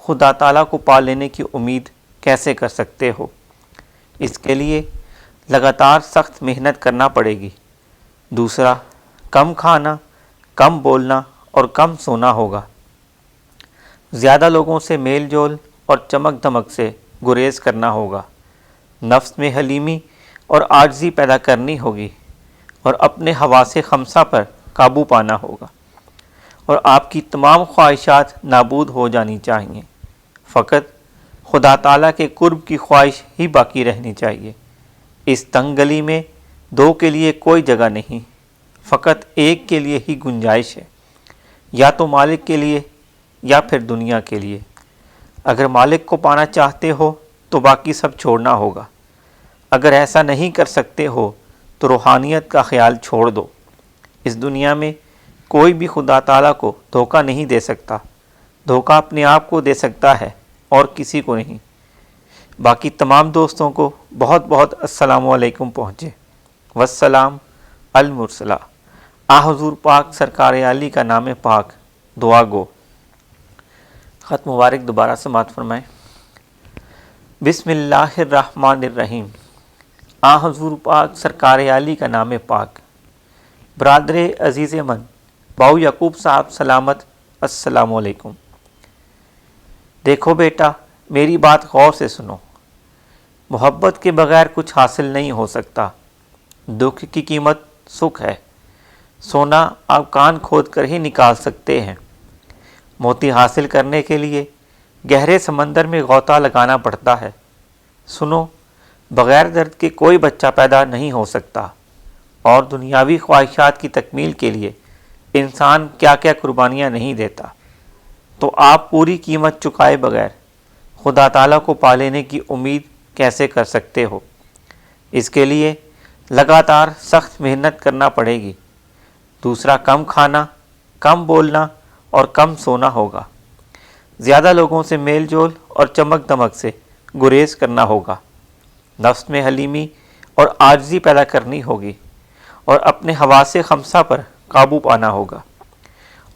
خدا تعالیٰ کو پا لینے کی امید کیسے کر سکتے ہو؟ اس کے لیے لگاتار سخت محنت کرنا پڑے گی۔ دوسرا، کم کھانا، کم بولنا اور کم سونا ہوگا۔ زیادہ لوگوں سے میل جول اور چمک دھمک سے گریز کرنا ہوگا۔ نفس میں حلیمی اور عاجزی پیدا کرنی ہوگی، اور اپنے حواس خمسہ پر قابو پانا ہوگا، اور آپ کی تمام خواہشات نابود ہو جانی چاہیے۔ فقط خدا تعالیٰ کے قرب کی خواہش ہی باقی رہنی چاہیے۔ اس تنگ گلی میں دو کے لیے کوئی جگہ نہیں، فقط ایک کے لیے ہی گنجائش ہے، یا تو مالک کے لیے یا پھر دنیا کے لیے۔ اگر مالک کو پانا چاہتے ہو تو باقی سب چھوڑنا ہوگا۔ اگر ایسا نہیں کر سکتے ہو تو روحانیت کا خیال چھوڑ دو۔ اس دنیا میں کوئی بھی خدا تعالیٰ کو دھوکہ نہیں دے سکتا، دھوکہ اپنے آپ کو دے سکتا ہے اور کسی کو نہیں۔ باقی تمام دوستوں کو بہت بہت السلام علیکم پہنچے۔ والسلام المرسلہ۔ حضور پاک سرکار عالی کا نام پاک، دعا گو۔ خط مبارک دوبارہ سماعت فرمائیں۔ بسم اللہ الرحمن الرحیم۔ حضور پاک سرکار عالی کا نام پاک۔ برادر عزیز من باؤ یعقوب صاحب سلامت، السلام علیکم۔ دیکھو بیٹا، میری بات غور سے سنو، محبت کے بغیر کچھ حاصل نہیں ہو سکتا۔ دکھ کی قیمت سکھ ہے، سونا آپ کان کھود کر ہی نکال سکتے ہیں۔ موتی حاصل کرنے کے لیے گہرے سمندر میں غوطہ لگانا پڑتا ہے۔ سنو، بغیر درد کے کوئی بچہ پیدا نہیں ہو سکتا، اور دنیاوی خواہشات کی تکمیل کے لیے انسان کیا کیا قربانیاں نہیں دیتا۔ تو آپ پوری قیمت چکائے بغیر خدا تعالیٰ کو پا لینے کی امید کیسے کر سکتے ہو؟ اس کے لیے لگاتار سخت محنت کرنا پڑے گی۔ دوسرا، کم کھانا، کم بولنا اور کم سونا ہوگا۔ زیادہ لوگوں سے میل جول اور چمک دمک سے گریز کرنا ہوگا۔ نفس میں حلیمی اور عاجزی پیدا کرنی ہوگی اور اپنے حواس خمسہ پر قابو پانا ہوگا،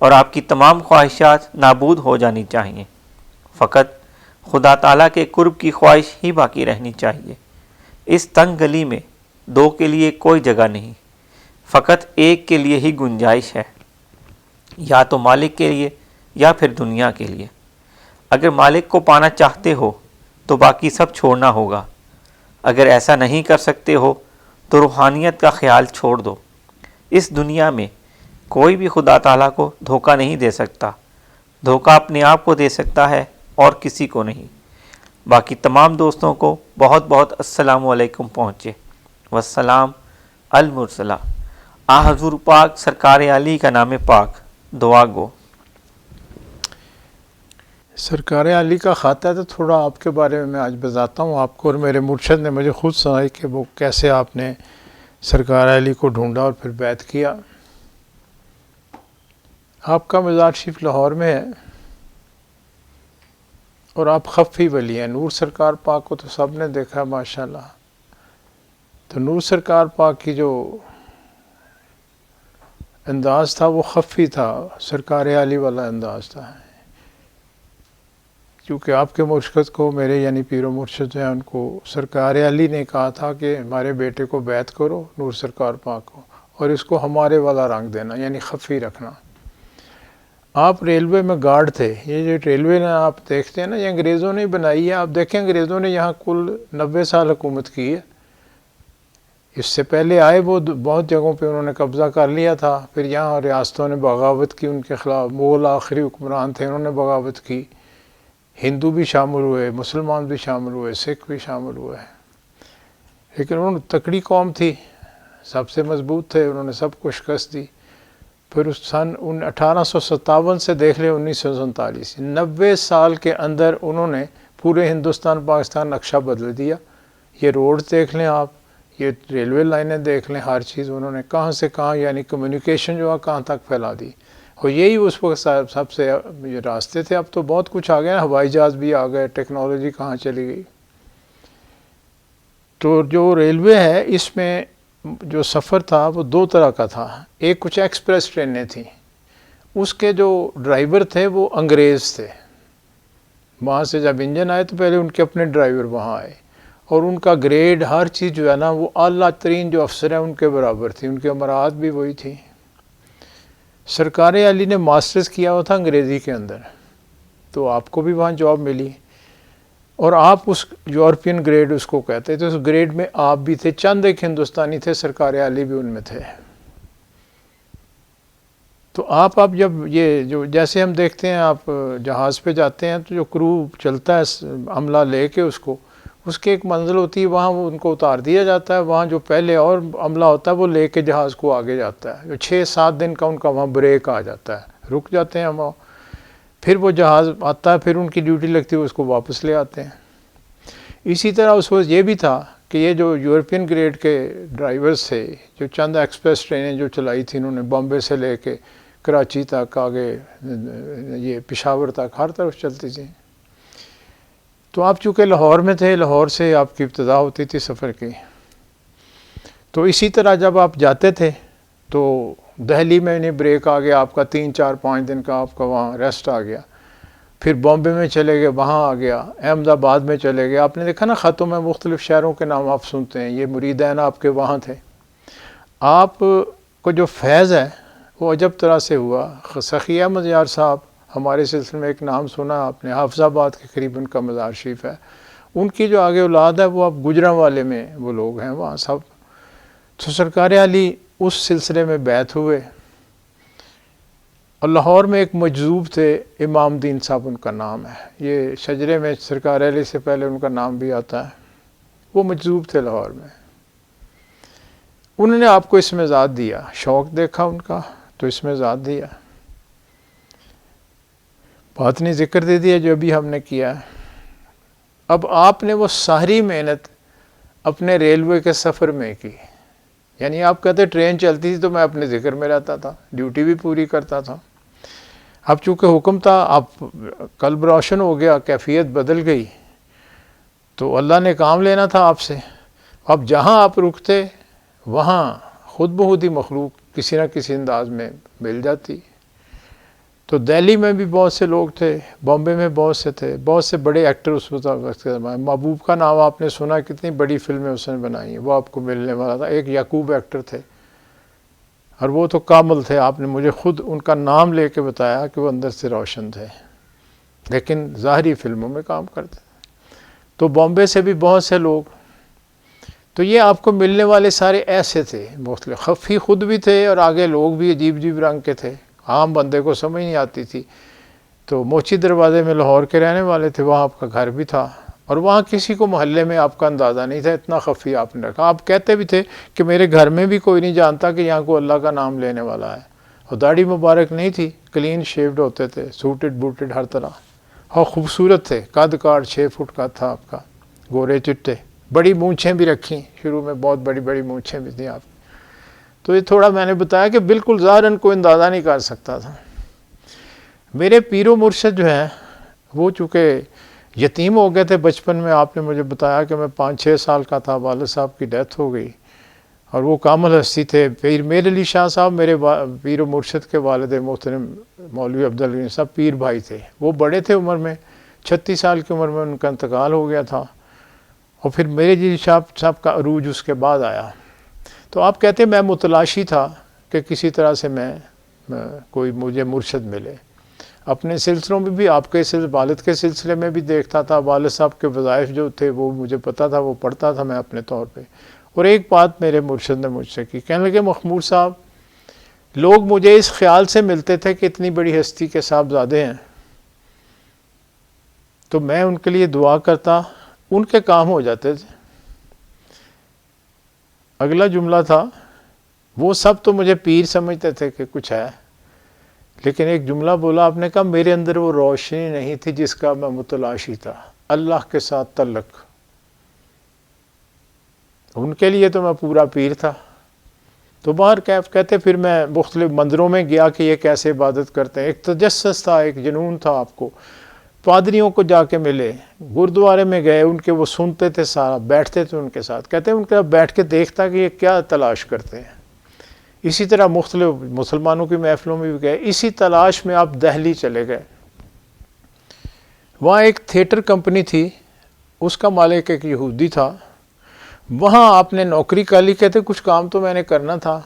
اور آپ کی تمام خواہشات نابود ہو جانی چاہیے۔ فقط خدا تعالیٰ کے قرب کی خواہش ہی باقی رہنی چاہیے۔ اس تنگ گلی میں دو کے لیے کوئی جگہ نہیں، فقط ایک کے لیے ہی گنجائش ہے، یا تو مالک کے لیے یا پھر دنیا کے لیے۔ اگر مالک کو پانا چاہتے ہو تو باقی سب چھوڑنا ہوگا۔ اگر ایسا نہیں کر سکتے ہو تو روحانیت کا خیال چھوڑ دو۔ اس دنیا میں کوئی بھی خدا تعالیٰ کو دھوکہ نہیں دے سکتا۔ دھوکہ اپنے آپ کو دے سکتا ہے اور کسی کو نہیں۔ باقی تمام دوستوں کو بہت بہت السلام علیکم پہنچے۔ والسلام المرسلہ۔ آ حضور پاک سرکار علی کا نام پاک، دعا گو۔ سرکار علی کا خط ہے تو تھوڑا آپ کے بارے میں آج بتاتا ہوں آپ کو، اور میرے مرشد نے مجھے خود سنائی کہ وہ کیسے آپ نے سرکار علی کو ڈھونڈا اور پھر بیعت کیا۔ آپ کا مزار شریف لاہور میں ہے اور آپ خفی ولی ہیں۔ نور سرکار پاک کو تو سب نے دیکھا ماشاءاللہ، تو نور سرکار پاک کی جو انداز تھا وہ خفی تھا، سرکار علی والا انداز تھا۔ کیونکہ آپ کے مرشد کو، میرے یعنی پیر و مرشد ہیں، ان کو سرکار علی نے کہا تھا کہ ہمارے بیٹے کو بیعت کرو نور سرکار پاک کو، اور اس کو ہمارے والا رنگ دینا، یعنی خفی رکھنا۔ آپ ریلوے میں گارڈ تھے۔ یہ جو ریلوے نا آپ دیکھتے ہیں نا، یہ انگریزوں نے بنائی ہے۔ آپ دیکھیں انگریزوں نے یہاں کل 90 سال حکومت کی ہے۔ اس سے پہلے آئے وہ بہت جگہوں پہ انہوں نے قبضہ کر لیا تھا، پھر یہاں ریاستوں نے بغاوت کی ان کے خلاف۔ مغل آخری حکمران تھے، انہوں نے بغاوت کی۔ ہندو بھی شامل ہوئے، مسلمان بھی شامل ہوئے، سکھ بھی شامل ہوئے، لیکن انہوں نے تکڑی قوم تھی، سب سے مضبوط تھے، انہوں نے سب کو شکست دی۔ پھر اس سن 1857 سے دیکھ لیں 1947، 90 سال کے اندر انہوں نے پورے ہندوستان پاکستان نقشہ بدل دیا۔ یہ روڈ دیکھ لیں آپ، یہ ریلوے لائنیں دیکھ لیں، ہر چیز انہوں نے کہاں سے کہاں، یعنی کمیونیکیشن جو ہے کہاں تک پھیلا دی۔ اور یہی اس وقت سب سے یہ راستے تھے۔ اب تو بہت کچھ آ گیا، ہوائی جہاز بھی آ گئے، ٹیکنالوجی کہاں چلی گئی۔ تو جو ریلوے ہے اس میں جو سفر تھا وہ دو طرح کا تھا۔ ایک کچھ ایکسپریس ٹرینیں تھیں، اس کے جو ڈرائیور تھے وہ انگریز تھے۔ وہاں سے جب انجن آئے تو پہلے ان کے اپنے ڈرائیور وہاں آئے، اور ان کا گریڈ ہر چیز جو ہے نا وہ اعلیٰ ترین جو افسر ہیں ان کے برابر تھی، ان کے امراءات بھی وہی تھی۔ سرکار علی نے ماسٹرز کیا ہوا تھا انگریزی کے اندر، تو آپ کو بھی وہاں جاب ملی، اور آپ اس یورپین گریڈ اس کو کہتے تھے، اس گریڈ میں آپ بھی تھے، چند ایک ہندوستانی تھے، سرکار علی بھی ان میں تھے۔ تو آپ اب جب یہ جو جیسے ہم دیکھتے ہیں آپ جہاز پہ جاتے ہیں تو جو کرو چلتا ہے عملہ لے کے اس کی ایک منزل ہوتی ہے، وہاں وہ ان کو اتار دیا جاتا ہے، وہاں جو پہلے اور عملہ ہوتا ہے وہ لے کے جہاز کو آگے جاتا ہے۔ جو 6-7 دن کا ان کا وہاں بریک آ جاتا ہے، رک جاتے ہیں وہاں، پھر وہ جہاز آتا ہے، پھر ان کی ڈیوٹی لگتی ہے، اس کو واپس لے آتے ہیں۔ اسی طرح اس وقت یہ بھی تھا کہ یہ جو یورپین گریڈ کے ڈرائیورز تھے، جو چند ایکسپریس ٹرینیں جو چلائی تھیں انہوں نے، بامبے سے لے کے کراچی تک، آگے یہ پشاور تک، ہر طرف چلتی تھیں۔ تو آپ چونکہ لاہور میں تھے، لاہور سے آپ کی ابتدا ہوتی تھی سفر کی، تو اسی طرح جب آپ جاتے تھے تو دہلی میں انہیں بریک آ گیا آپ کا، 3-4-5 دن کا آپ کا وہاں ریسٹ آ گیا، پھر بامبے میں چلے گئے، وہاں آ گیا، احمد آباد میں چلے گئے۔ آپ نے دیکھا نا خطوں میں مختلف شہروں کے نام آپ سنتے ہیں، یہ مریدین آپ کے وہاں تھے۔ آپ کو جو فیض ہے وہ عجب طرح سے ہوا۔ سخی احمد یار صاحب ہمارے سلسلے میں ایک نام سنا آپ نے، حافظ آباد کے قریب ان کا مزار شریف ہے، ان کی جو آگے اولاد ہے وہ اب گجرانوالے میں وہ لوگ ہیں وہاں سب۔ تو سرکار علی اس سلسلے میں بیعت ہوئے، اور لاہور میں ایک مجذوب تھے، امام دین صاحب ان کا نام ہے، یہ شجرے میں سرکار علی سے پہلے ان کا نام بھی آتا ہے، وہ مجذوب تھے لاہور میں۔ انہوں نے آپ کو اس میں ذات دیا، شوق دیکھا ان کا تو اس میں ذات دیا۔ بات نے ذکر دے دیا جو ابھی ہم نے کیا ہے. اب آپ نے وہ ساری محنت اپنے ریلوے کے سفر میں کی. یعنی آپ کہتے ٹرین چلتی تھی تو میں اپنے ذکر میں رہتا تھا, ڈیوٹی بھی پوری کرتا تھا. اب چونکہ حکم تھا, آپ قلب روشن ہو گیا, کیفیت بدل گئی, تو اللہ نے کام لینا تھا آپ سے. اب جہاں آپ رکتے وہاں خود بخود ہی مخلوق کسی نہ کسی انداز میں مل جاتی. تو دہلی میں بھی بہت سے لوگ تھے, بامبے میں بہت سے تھے, بہت سے بڑے ایکٹر اس وقت کے زمانے. محبوب کا نام آپ نے سنا, کتنی بڑی فلمیں اس نے بنائی ہیں, وہ آپ کو ملنے والا تھا. ایک یعقوب ایکٹر تھے اور وہ تو کامل تھے, آپ نے مجھے خود ان کا نام لے کے بتایا کہ وہ اندر سے روشن تھے لیکن ظاہری فلموں میں کام کرتے تھے. تو بامبے سے بھی بہت سے لوگ. تو یہ آپ کو ملنے والے سارے ایسے تھے, مختلف خفی خود بھی تھے اور آگے لوگ بھی عجیب عجیب رنگ کے تھے, عام بندے کو سمجھ نہیں آتی تھی. تو موچی دروازے میں لاہور کے رہنے والے تھے, وہاں آپ کا گھر بھی تھا اور وہاں کسی کو محلے میں آپ کا اندازہ نہیں تھا, اتنا خفی آپ نے رکھا. آپ کہتے بھی تھے کہ میرے گھر میں بھی کوئی نہیں جانتا کہ یہاں کو اللہ کا نام لینے والا ہے. اور داڑھی مبارک نہیں تھی, کلین شیوڈ ہوتے تھے, سوٹڈ بوٹڈ ہر طرح, اور خوبصورت تھے. قد کاٹ 6 فٹ کا تھا آپ کا, گورے چٹے, بڑی مونچھیں بھی رکھیں شروع میں, بہت بڑی بڑی مونچھیں بھی تھیں آپ. تو یہ تھوڑا میں نے بتایا کہ بالکل ظاہراً کوئی اندازہ نہیں کر سکتا تھا. میرے پیر و مرشد جو ہیں وہ چونکہ یتیم ہو گئے تھے بچپن میں, آپ نے مجھے بتایا کہ میں 5-6 سال کا تھا, والد صاحب کی ڈیتھ ہو گئی, اور وہ کامل ہستی تھے. پیر میر علی شاہ صاحب میرے پیر و مرشد کے والد محترم مولوی عبدالغنی صاحب پیر بھائی تھے. وہ بڑے تھے عمر میں, 36 سال کی عمر میں ان کا انتقال ہو گیا تھا, اور پھر میرے جی صاحب کا عروج اس کے بعد آیا. تو آپ کہتے ہیں میں متلاشی تھا کہ کسی طرح سے میں کوئی مجھے مرشد ملے. اپنے سلسلوں میں بھی, آپ کے والد کے سلسلے میں بھی دیکھتا تھا, والد صاحب کے وظائف جو تھے وہ مجھے پتہ تھا, وہ پڑھتا تھا میں اپنے طور پہ. اور ایک بات میرے مرشد نے مجھ سے کی, کہنے لگے مخمور صاحب, لوگ مجھے اس خیال سے ملتے تھے کہ اتنی بڑی ہستی کے صاحبزادے ہیں, تو میں ان کے لیے دعا کرتا, ان کے کام ہو جاتے تھے. اگلا جملہ تھا, وہ سب تو مجھے پیر سمجھتے تھے کہ کچھ ہے, لیکن ایک جملہ بولا آپ نے کہا میرے اندر وہ روشنی نہیں تھی جس کا میں متلاشی تھا, اللہ کے ساتھ تعلق. ان کے لیے تو میں پورا پیر تھا. تو باہر کہتے پھر میں مختلف مندروں میں گیا کہ یہ کیسے عبادت کرتے ہیں. ایک تجسس تھا, ایک جنون تھا آپ کو. پادریوں کو جا کے ملے, گردوارے میں گئے, ان کے وہ سنتے تھے سارا, بیٹھتے تھے ان کے ساتھ. کہتے ہیں ان کے بیٹھ کے دیکھتا کہ یہ کیا تلاش کرتے ہیں. اسی طرح مختلف مسلمانوں کی محفلوں میں بھی گئے. اسی تلاش میں آپ دہلی چلے گئے. وہاں ایک تھیٹر کمپنی تھی, اس کا مالک ایک یہودی تھا. وہاں آپ نے نوکری کر لی. کہتے کچھ کام تو میں نے کرنا تھا,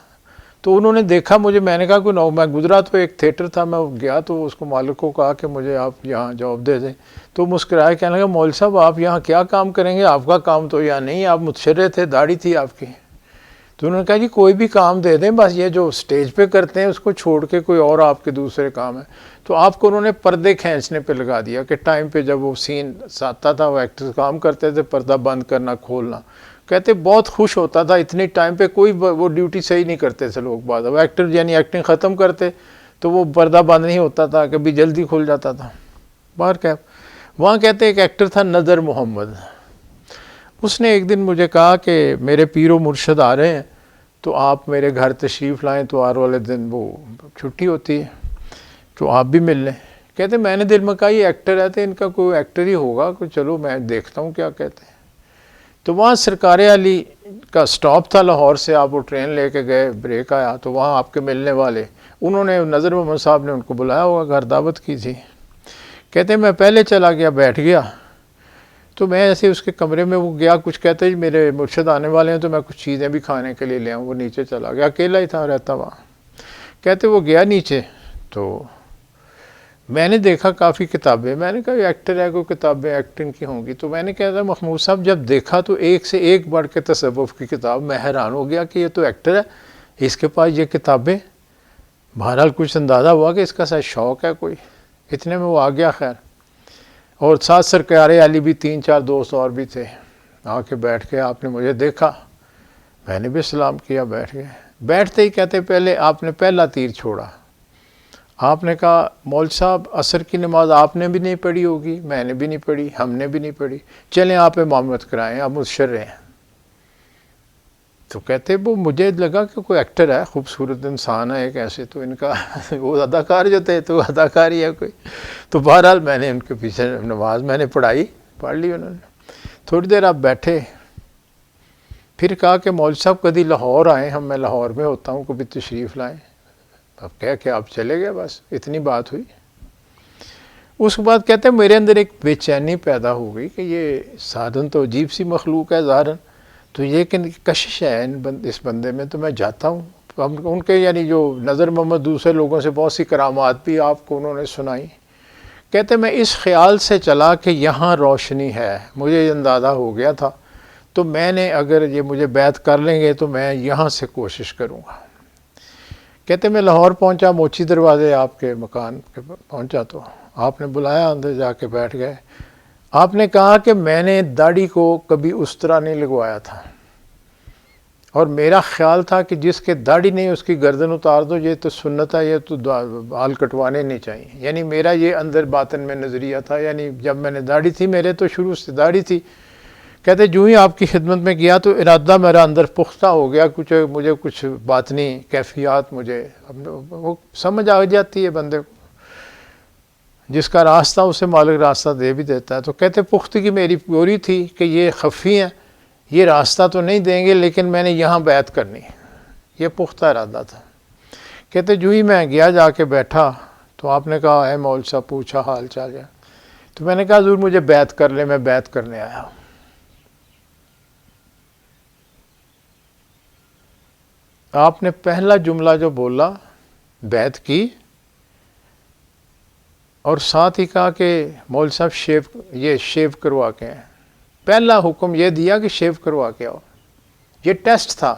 تو انہوں نے دیکھا مجھے, میں نے کہا کوئی میں گزرا تو ایک تھیٹر تھا, میں گیا تو اس کو مالک کو کہا کہ مجھے آپ یہاں جاب دے دیں. تو مسکرائے, کہنے لگا مول صاحب آپ یہاں کیا کام کریں گے, آپ کا کام تو یہاں نہیں, آپ متشرع تھے, داڑھی تھی آپ کی. تو انہوں نے کہا جی کوئی بھی کام دے دیں, بس یہ جو سٹیج پہ کرتے ہیں اس کو چھوڑ کے کوئی اور آپ کے دوسرے کام ہیں. تو آپ کو انہوں نے پردے کھینچنے پہ لگا دیا کہ ٹائم پہ جب وہ سین آتا تھا, وہ ایکٹر کام کرتے تھے, پردہ بند کرنا کھولنا. کہتے بہت خوش ہوتا تھا, اتنے ٹائم پہ کوئی وہ ڈیوٹی صحیح نہیں کرتے تھے لوگ. بعد وہ ایکٹر یعنی ایکٹنگ ختم کرتے تو وہ پردہ بند نہیں ہوتا تھا, کبھی جلدی کھل جاتا تھا. باہر کیا وہاں کہتے ایک ایکٹر تھا نظر محمد, اس نے ایک دن مجھے کہا کہ میرے پیر و مرشد آ رہے ہیں, تو آپ میرے گھر تشریف لائیں. تو آر والے دن وہ چھٹی ہوتی ہے, تو آپ بھی مل لیں. کہتے میں نے دل میں کہا یہ ایکٹر ہے تو ان کا کوئی ایکٹر ہی ہوگا, کہ چلو میں دیکھتا ہوں کیا کہتے ہیں. تو وہاں سرکار علی کا سٹاپ تھا لاہور سے, آپ وہ ٹرین لے کے گئے, بریک آیا تو وہاں آپ کے ملنے والے, انہوں نے نظر محمد صاحب نے ان کو بلایا ہوگا, گھر دعوت کی تھی. کہتے میں پہلے چلا گیا, بیٹھ گیا, تو میں ایسے اس کے کمرے میں وہ گیا, کچھ کہتے جی میرے مرشد آنے والے ہیں تو میں کچھ چیزیں بھی کھانے کے لیے لے آؤں. وہ نیچے چلا گیا, اکیلا ہی تھا رہتا وہاں. کہتے وہ گیا نیچے, تو میں نے دیکھا کافی کتابیں. میں نے کہا یہ ایکٹر ہے, کوئی کتابیں ایکٹنگ کی ہوں گی. تو میں نے کہا تھا محمود صاحب جب دیکھا تو ایک سے ایک بڑھ کے تصوف کی کتاب. میں حیران ہو گیا کہ یہ تو ایکٹر ہے, اس کے پاس یہ کتابیں. بہرحال کچھ اندازہ ہوا کہ اس کا شاید شوق ہے کوئی. اتنے میں وہ آ گیا. خیر, اور ساتھ سرکار علی بھی 3-4 دوست اور بھی تھے. آ کے بیٹھ کے آپ نے مجھے دیکھا, میں نے بھی سلام کیا, بیٹھ گئے. بیٹھتے ہی کہتے پہلے آپ نے پہلا تیر چھوڑا, آپ نے کہا مول صاحب عصر کی نماز آپ نے بھی نہیں پڑھی ہوگی، میں نے بھی نہیں پڑھی، ہم نے بھی نہیں پڑھی، چلیں آپ امامت کرائیں، آپ مشر ہیں۔ تو کہتے وہ مجھے لگا کہ کوئی ایکٹر ہے، خوبصورت انسان ہے ایک ایسے، تو ان کا وہ اداکار جو تھے تو اداکار ہی ہے کوئی۔ تو بہرحال میں نے ان کے پیچھے نماز میں نے پڑھ لی انہوں نے۔ تھوڑی دیر آپ بیٹھے، پھر کہا کہ مول صاحب کبھی لاہور آئیں، میں لاہور میں ہوتا ہوں، کبھی تشریف لائیں۔ اب کہہ کہ آپ چلے گئے، بس اتنی بات ہوئی۔ اس کے بعد کہتے ہیں میرے اندر ایک بے چینی پیدا ہو گئی کہ یہ سادن تو عجیب سی مخلوق ہے ظاہراً، تو یہ کہ کشش ہے اس بندے میں، تو میں جاتا ہوں۔ ان کے یعنی جو نظر محمد دوسرے لوگوں سے بہت سی کرامات بھی آپ کو انہوں نے سنائی۔ کہتے میں اس خیال سے چلا کہ یہاں روشنی ہے، مجھے یہ اندازہ ہو گیا تھا، تو میں نے اگر یہ مجھے بیعت کر لیں گے تو میں یہاں سے کوشش کروں گا۔ کہتے میں لاہور پہنچا، موچی دروازے آپ کے مکان کے پہنچا، تو آپ نے بلایا، اندر جا کے بیٹھ گئے۔ آپ نے کہا کہ میں نے داڑھی کو کبھی اس طرح نہیں لگوایا تھا، اور میرا خیال تھا کہ جس کے داڑھی نہیں اس کی گردن اتار دو، یہ تو سنت ہے، یہ تو بال کٹوانے نہیں چاہیے۔ یعنی میرا یہ اندر باطن میں نظریہ تھا، یعنی جب میں نے داڑھی تھی، میرے تو شروع سے داڑھی تھی۔ کہتے جو ہی آپ کی خدمت میں گیا تو ارادہ میرا اندر پختہ ہو گیا، مجھے کچھ باطنی کیفیات مجھے وہ سمجھ آ جاتی ہے بندے کو، جس کا راستہ اسے مالک راستہ دے بھی دیتا ہے۔ تو کہتے پختگی میری پوری تھی کہ یہ خفی ہیں، یہ راستہ تو نہیں دیں گے، لیکن میں نے یہاں بیعت کرنی، یہ پختہ ارادہ تھا۔ کہتے جو ہی میں گیا، جا کے بیٹھا، تو آپ نے کہا اے مول صاحب پوچھا حال چال ہے، تو میں نے کہا حضور مجھے بیعت کر لیں، میں بیعت کرنے آیا ہوں۔ آپ نے پہلا جملہ جو بولا بیعت کی، اور ساتھ ہی کہا کہ مول صاحب شیو کروا کے ہیں۔ پہلا حکم یہ دیا کہ شیو کروا کے آؤ۔ یہ ٹیسٹ تھا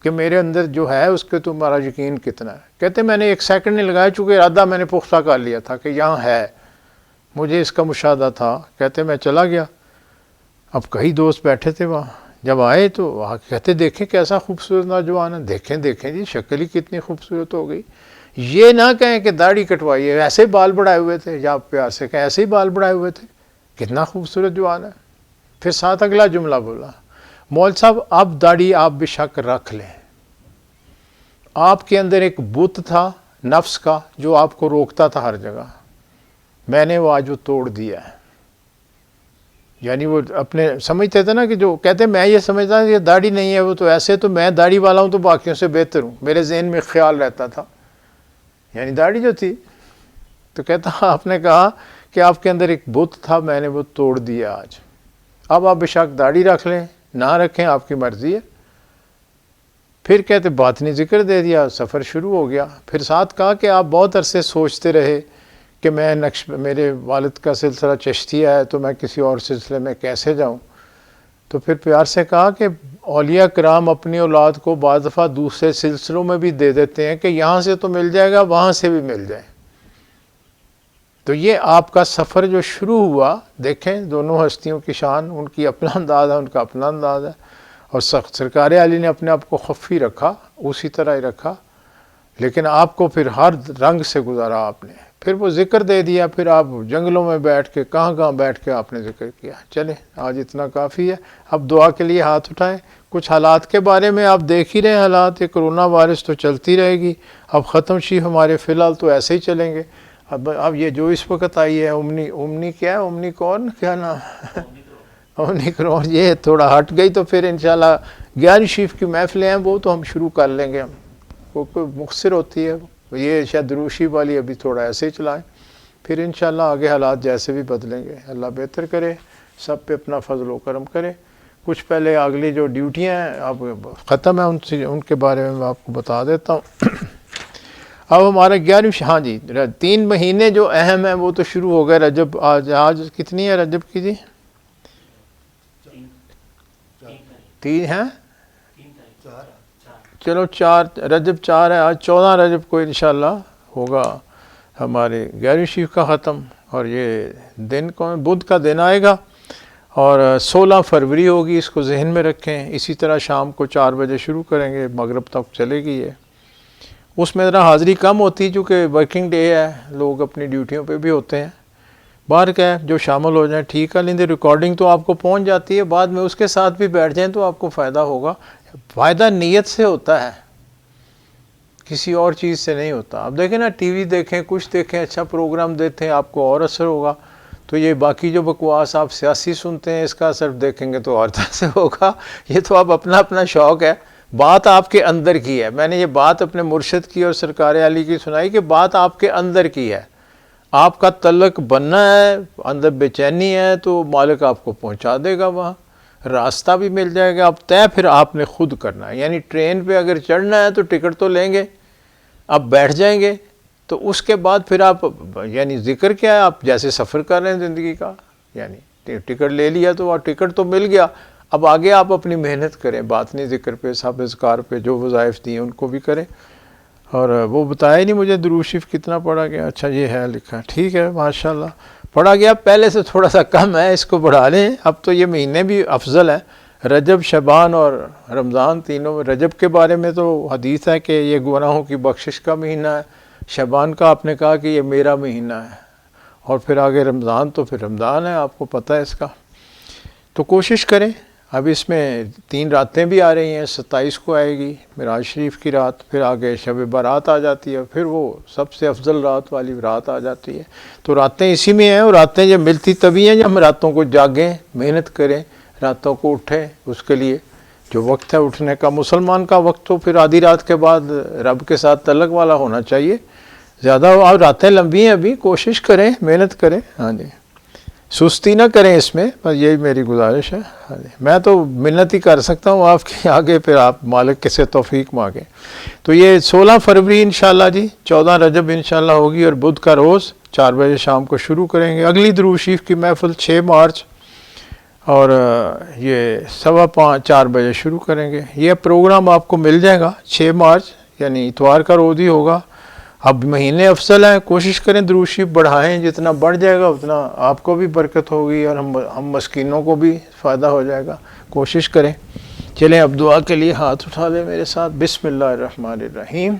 کہ میرے اندر جو ہے اس کے تمہارا یقین کتنا ہے۔ کہتے میں نے 1 سیکنڈ نہیں لگایا، چونکہ ارادہ میں نے پختہ کر لیا تھا کہ یہاں ہے، مجھے اس کا مشاہدہ تھا۔ کہتے میں چلا گیا، اب کئی دوست بیٹھے تھے وہاں، جب آئے تو وہاں کہتے دیکھیں کیسا خوبصورت نوجوان ہے، دیکھیں جی شکل ہی کتنی خوبصورت ہو گئی۔ یہ نہ کہیں کہ داڑھی کٹوائیے، ایسے ہی بال بڑھائے ہوئے تھے، یا پیار سے کہیں ایسے ہی بال بڑھائے ہوئے تھے، کتنا خوبصورت جوان ہے۔ پھر ساتھ اگلا جملہ بولا، مول صاحب اب داڑھی آپ بے شک رکھ لیں، آپ کے اندر ایک بت تھا نفس کا جو آپ کو روکتا تھا ہر جگہ، میں نے وہ آج وہ توڑ دیا ہے۔ یعنی وہ اپنے سمجھتے تھے نا کہ جو کہتے میں یہ سمجھتا کہ داڑھی نہیں ہے وہ تو ایسے، تو میں داڑھی والا ہوں تو باقیوں سے بہتر ہوں، میرے ذہن میں خیال رہتا تھا، یعنی داڑھی جو تھی۔ تو کہتا آپ نے کہا کہ آپ کے اندر ایک بت تھا، میں نے وہ توڑ دیا آج، اب آپ بے شک داڑھی رکھ لیں نہ رکھیں آپ کی مرضی ہے۔ پھر کہتے باطنی ذکر دے دیا، سفر شروع ہو گیا۔ پھر ساتھ کہا کہ آپ بہت عرصے سوچتے رہے کہ میں میرے والد کا سلسلہ چشتیہ ہے تو میں کسی اور سلسلے میں کیسے جاؤں۔ تو پھر پیار سے کہا کہ اولیاء کرام اپنی اولاد کو بعض دفعہ دوسرے سلسلوں میں بھی دے دیتے ہیں کہ یہاں سے تو مل جائے گا، وہاں سے بھی مل جائے۔ تو یہ آپ کا سفر جو شروع ہوا، دیکھیں دونوں ہستیوں کی شان، ان کی اپنا انداز ہے، ان کا اپنا انداز ہے، اور سرکار عالی نے اپنے آپ کو خفی رکھا، اسی طرح ہی رکھا، لیکن آپ کو پھر ہر رنگ سے گزارا آپ نے۔ پھر وہ ذکر دے دیا، پھر آپ جنگلوں میں بیٹھ کے کہاں بیٹھ کے آپ نے ذکر کیا۔ چلیں آج اتنا کافی ہے، اب دعا کے لیے ہاتھ اٹھائیں۔ کچھ حالات کے بارے میں آپ دیکھ ہی رہے ہیں، حالات یہ کرونا وائرس تو چلتی رہے گی، اب ختم شی ہمارے فی الحال تو ایسے ہی چلیں گے۔ اب یہ جو اس وقت آئی ہے امنی کیا ہے، امنی کون کیا نام امنی کرون، یہ تھوڑا ہٹ گئی تو پھر انشاءاللہ 11 شریف کی محفلیں ہیں وہ تو ہم شروع کر لیں گے، ہم کوئی مختصر ہوتی ہے، یہ شاید دروشی والی ابھی تھوڑا ایسے ہی چلائیں، پھر انشاءاللہ آگے حالات جیسے بھی بدلیں گے، اللہ بہتر کرے، سب پہ اپنا فضل و کرم کرے۔ کچھ پہلے اگلی جو ڈیوٹیاں ہیں اب ختم ہیں، ان کے بارے میں میں آپ کو بتا دیتا ہوں۔ اب ہمارا 11 ہاں جی 3 مہینے جو اہم ہیں وہ تو شروع ہو گئے۔ رجب آج کتنی ہے رجب کی جی؟ 3 ہیں، چلو 4 رجب 4 ہے آج، 14 رجب کو انشاءاللہ ہوگا ہمارے 11 شریف کا ختم، اور یہ دن بدھ کا دن آئے گا، اور 16 فروری ہوگی، اس کو ذہن میں رکھیں۔ اسی طرح شام کو 4 بجے شروع کریں گے، مغرب تک چلے گی یہ۔ اس میں ذرا حاضری کم ہوتی چونکہ ورکنگ ڈے ہے، لوگ اپنی ڈیوٹیوں پہ بھی ہوتے ہیں، باہر کا ہے جو شامل ہو جائیں ٹھیک ہے، لیکن ریکارڈنگ تو آپ کو پہنچ جاتی ہے، بعد میں اس کے ساتھ بھی بیٹھ جائیں تو آپ کو فائدہ ہوگا۔ فائدہ نیت سے ہوتا ہے، کسی اور چیز سے نہیں ہوتا۔ اب دیکھیں نا، ٹی وی دیکھیں، کچھ دیکھیں، اچھا پروگرام دیتے ہیں، آپ کو اور اثر ہوگا۔ تو یہ باقی جو بکواس آپ سیاسی سنتے ہیں، اس کا اثر دیکھیں گے تو اور طرح سے ہوگا۔ یہ تو آپ اپنا اپنا شوق ہے، بات آپ کے اندر کی ہے۔ میں نے یہ بات اپنے مرشد کی اور سرکار علی کی سنائی کہ بات آپ کے اندر کی ہے، آپ کا تعلق بننا ہے، اندر بے چینی ہے تو مالک آپ کو پہنچا دے گا، وہاں راستہ بھی مل جائے گا۔ اب طے پھر آپ نے خود کرنا ہے، یعنی ٹرین پہ اگر چڑھنا ہے تو ٹکٹ تو لیں گے، اب بیٹھ جائیں گے تو اس کے بعد پھر آپ یعنی ذکر کیا ہے، آپ جیسے سفر کر رہے ہیں زندگی کا، یعنی ٹکٹ لے لیا تو ٹکٹ تو مل گیا، اب آگے آپ اپنی محنت کریں، بات نہیں ذکر پہ، سب اذکار پہ، جو وظائف دیے ان کو بھی کریں۔ اور وہ بتایا نہیں مجھے درود شریف کتنا پڑھا گیا، اچھا یہ ہے لکھا، ٹھیک ہے ماشاءاللہ پڑھا گیا، پہلے سے تھوڑا سا کم ہے، اس کو بڑھا لیں۔ اب تو یہ مہینے بھی افضل ہے، رجب، شعبان اور رمضان تینوں میں۔ رجب کے بارے میں تو حدیث ہے کہ یہ گناہوں کی بخشش کا مہینہ ہے، شعبان کا آپ نے کہا کہ یہ میرا مہینہ ہے، اور پھر آگے رمضان تو پھر رمضان ہے، آپ کو پتہ ہے اس کا۔ تو کوشش کریں، اب اس میں 3 راتیں بھی آ رہی ہیں، 27 کو آئے گی معراج شریف کی رات، پھر آگے شب برات آ جاتی ہے، پھر وہ سب سے افضل رات والی رات آ جاتی ہے۔ تو راتیں اسی میں ہیں، اور راتیں جب ملتی تبھی ہیں جب ہم راتوں کو جاگیں، محنت کریں، راتوں کو اٹھیں، اس کے لیے جو وقت ہے اٹھنے کا، مسلمان کا وقت تو پھر آدھی رات کے بعد رب کے ساتھ تعلق والا ہونا چاہیے زیادہ۔ اور راتیں لمبی ہیں ابھی، کوشش کریں، محنت کریں، ہاں جی، سستی نہ کریں اس میں، بس یہی میری گزارش ہے۔ ہاں جی، میں تو منت ہی کر سکتا ہوں آپ کے آگے، پھر آپ مالک کے سے توفیق مانگیں۔ تو یہ 16 فروری انشاءاللہ جی، 14 رجب انشاءاللہ ہوگی، اور بدھ کا روز 4 بجے شام کو شروع کریں گے۔ اگلی درود شریف کی محفل 6 مارچ، اور یہ 5:15 4 بجے شروع کریں گے۔ یہ پروگرام آپ کو مل جائے گا 6 مارچ، یعنی اتوار کا روز ہی ہوگا۔ اب مہینے افضل ہیں، کوشش کریں درود شریف بڑھائیں، جتنا بڑھ جائے گا اتنا آپ کو بھی برکت ہوگی، اور ہم مسکینوں کو بھی فائدہ ہو جائے گا، کوشش کریں۔ چلیں اب دعا کے لیے ہاتھ اٹھا لیں میرے ساتھ۔ بسم اللہ الرحمن الرحیم۔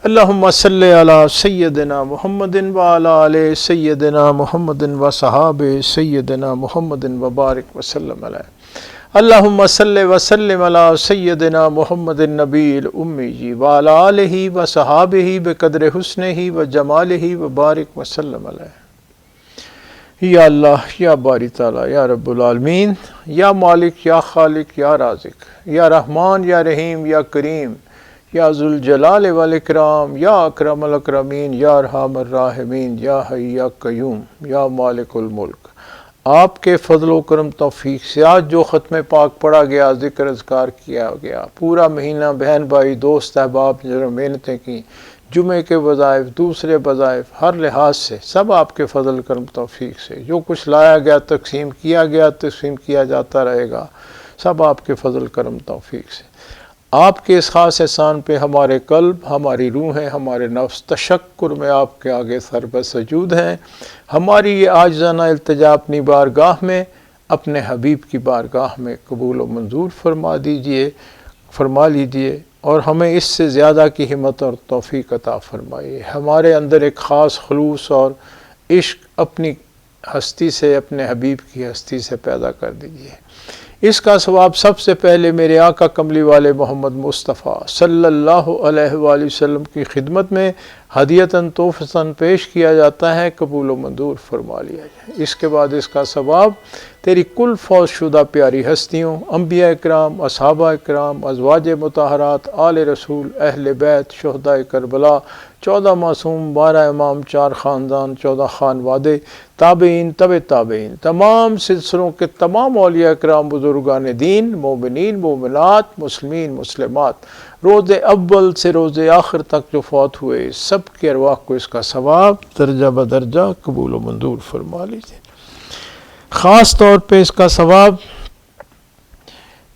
اللہم صلی علی سیدنا محمد وعلی آل سیدنا محمد وصحابہ سیدنا محمد وبارک وسلم علیہ۔ اللہم صلی وسلم علی سیدنا محمد النبی الامی وعلی آلہ وصحابہ بقدر حسنہ وجمالہ وبارک وسلم علیہ۔ یا اللہ، یا باری تعالیٰ، یا رب العالمین، یا مالک، یا خالق، یا رازق، یا رحمان، یا رحیم، یا کریم، یا ذوالجلال والاکرام، یا اکرم الاکرمین، یا ارحم الراحمین، یا حی یا قیوم، یا مالک الملک۔ آپ کے فضل و کرم توفیق سے آج جو ختم پاک پڑھا گیا، ذکر اذکار کیا گیا، پورا مہینہ بہن بھائی دوست احباب جو محنتیں کی، جمعے کے وظائف، دوسرے وظائف، ہر لحاظ سے سب آپ کے فضل کرم توفیق سے، جو کچھ لایا گیا، تقسیم کیا جاتا رہے گا، سب آپ کے فضل کرم توفیق سے۔ آپ کے اس خاص احسان پہ ہمارے قلب، ہماری روحیں، ہمارے نفس تشکر میں آپ کے آگے سر بہ سجود ہیں۔ ہماری یہ عاجزانہ التجا اپنی بارگاہ میں، اپنے حبیب کی بارگاہ میں قبول و منظور فرما لیجیے، اور ہمیں اس سے زیادہ کی ہمت اور توفیق عطا فرمائیے۔ ہمارے اندر ایک خاص خلوص اور عشق اپنی ہستی سے، اپنے حبیب کی ہستی سے پیدا کر دیجیے۔ اس کا ثواب سب سے پہلے میرے آقا کملی والے محمد مصطفیٰ صلی اللہ علیہ وآلہ وسلم کی خدمت میں ہدیتاً تحفتاً پیش کیا جاتا ہے، قبول و منظور فرما لیا جائے۔ اس کے بعد اس کا ثواب تیری کل فوت شدہ پیاری ہستیوں، انبیاء اکرام، اصحابہ اکرام، ازواج مطہرات، آل رسول، اہل بیت، شہداء کربلا، 14 معصوم، 12 امام، 4 خاندان، 14 خانوادے، تابعین، تابعین، تمام سلسلوں کے تمام اولیاء اکرام، بزرگان دین، مومنین، مومنات، مسلمین، مسلمات، روز اول سے روز آخر تک جو فوت ہوئے، سب کے ارواح کو اس کا ثواب درجہ بدرجہ قبول و منظور فرما لیجیے۔ خاص طور پہ اس کا ثواب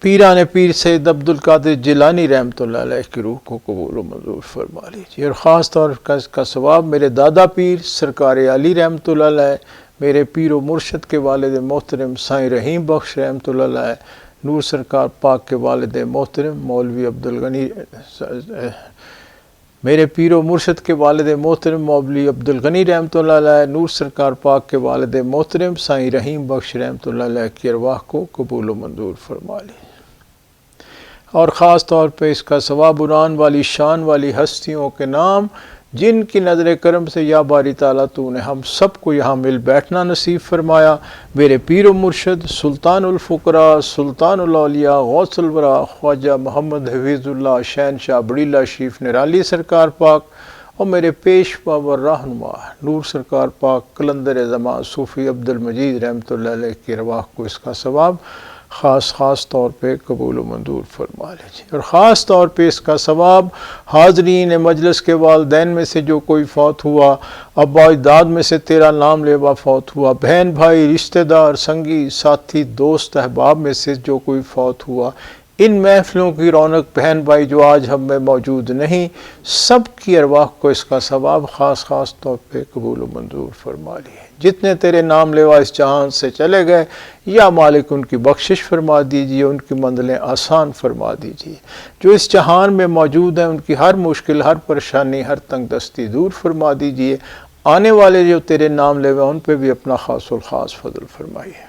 پیران پیر سید عبد القادر جیلانی رحمۃ اللہ علیہ کی روح کو قبول و منظور فرما لیجیے، اور خاص طور پر اس کا ثواب میرے دادا پیر سرکار علی رحمۃ اللہ علیہ، میرے پیر و مرشد کے والد محترم سائیں رحیم بخش رحمۃ اللہ علیہ، نور سرکار پاک کے والد محترم مولوی عبدالغنی میرے پیر و مرشد کے والد محترم مولوی عبد الغنی رحمۃ اللہ علیہ، نور سرکار پاک کے والد محترم سائیں رحیم بخش رحمۃ اللہ علیہ کی ارواح کو قبول و منظور فرما لی، اور خاص طور پہ اس کا ثواب بران والی شان والی ہستیوں کے نام جن کی نظر کرم سے یا باری تعالیٰ تو نے ہم سب کو یہاں مل بیٹھنا نصیب فرمایا۔ میرے پیر و مرشد سلطان الفقراء سلطان الاولیاء غوث الورا خواجہ محمد حفیظ اللہ شہنشاہ بڑیلہ شریف نرالی سرکار پاک، اور میرے پیشوا و رہنما نور سرکار پاک قلندر زمان صوفی عبد المجید رحمۃ اللہ علیہ کی ارواح کو اس کا ثواب خاص طور پہ قبول و منظور فرما لیجیے، اور خاص طور پہ اس کا ثواب حاضرین مجلس کے والدین میں سے جو کوئی فوت ہوا، ابا اجداد میں سے تیرا نام لیوا فوت ہوا، بہن بھائی رشتہ دار سنگی ساتھی دوست احباب میں سے جو کوئی فوت ہوا، ان محفلوں کی رونق بہن بھائی جو آج ہم میں موجود نہیں، سب کی ارواح کو اس کا ثواب خاص طور پہ قبول و منظور فرما لیے۔ جتنے تیرے نام لیوا اس جہان سے چلے گئے، یا مالک ان کی بخشش فرما دیجیے، ان کی منزلیں آسان فرما دیجیے، جو اس جہان میں موجود ہیں ان کی ہر مشکل ہر پریشانی ہر تنگ دستی دور فرما دیجیے، آنے والے جو تیرے نام لیوا ان پہ بھی اپنا خاص الخاص فضل فرمائیے۔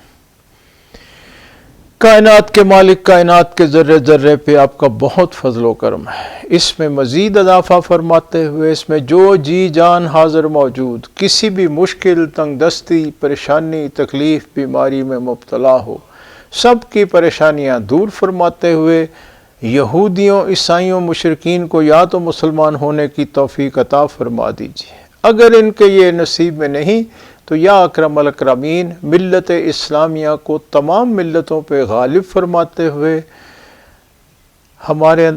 کائنات کے مالک کائنات کے ذرے ذرے پہ آپ کا بہت فضل و کرم ہے، اس میں مزید اضافہ فرماتے ہوئے اس میں جو جی جان حاضر موجود کسی بھی مشکل تنگ دستی پریشانی تکلیف بیماری میں مبتلا ہو، سب کی پریشانیاں دور فرماتے ہوئے یہودیوں عیسائیوں مشرکین کو یا تو مسلمان ہونے کی توفیق عطا فرما دیجیے، اگر ان کے یہ نصیب میں نہیں تو یا اکرم الاکرمین ملت اسلامیہ کو تمام ملتوں پہ غالب فرماتے ہوئے ہمارے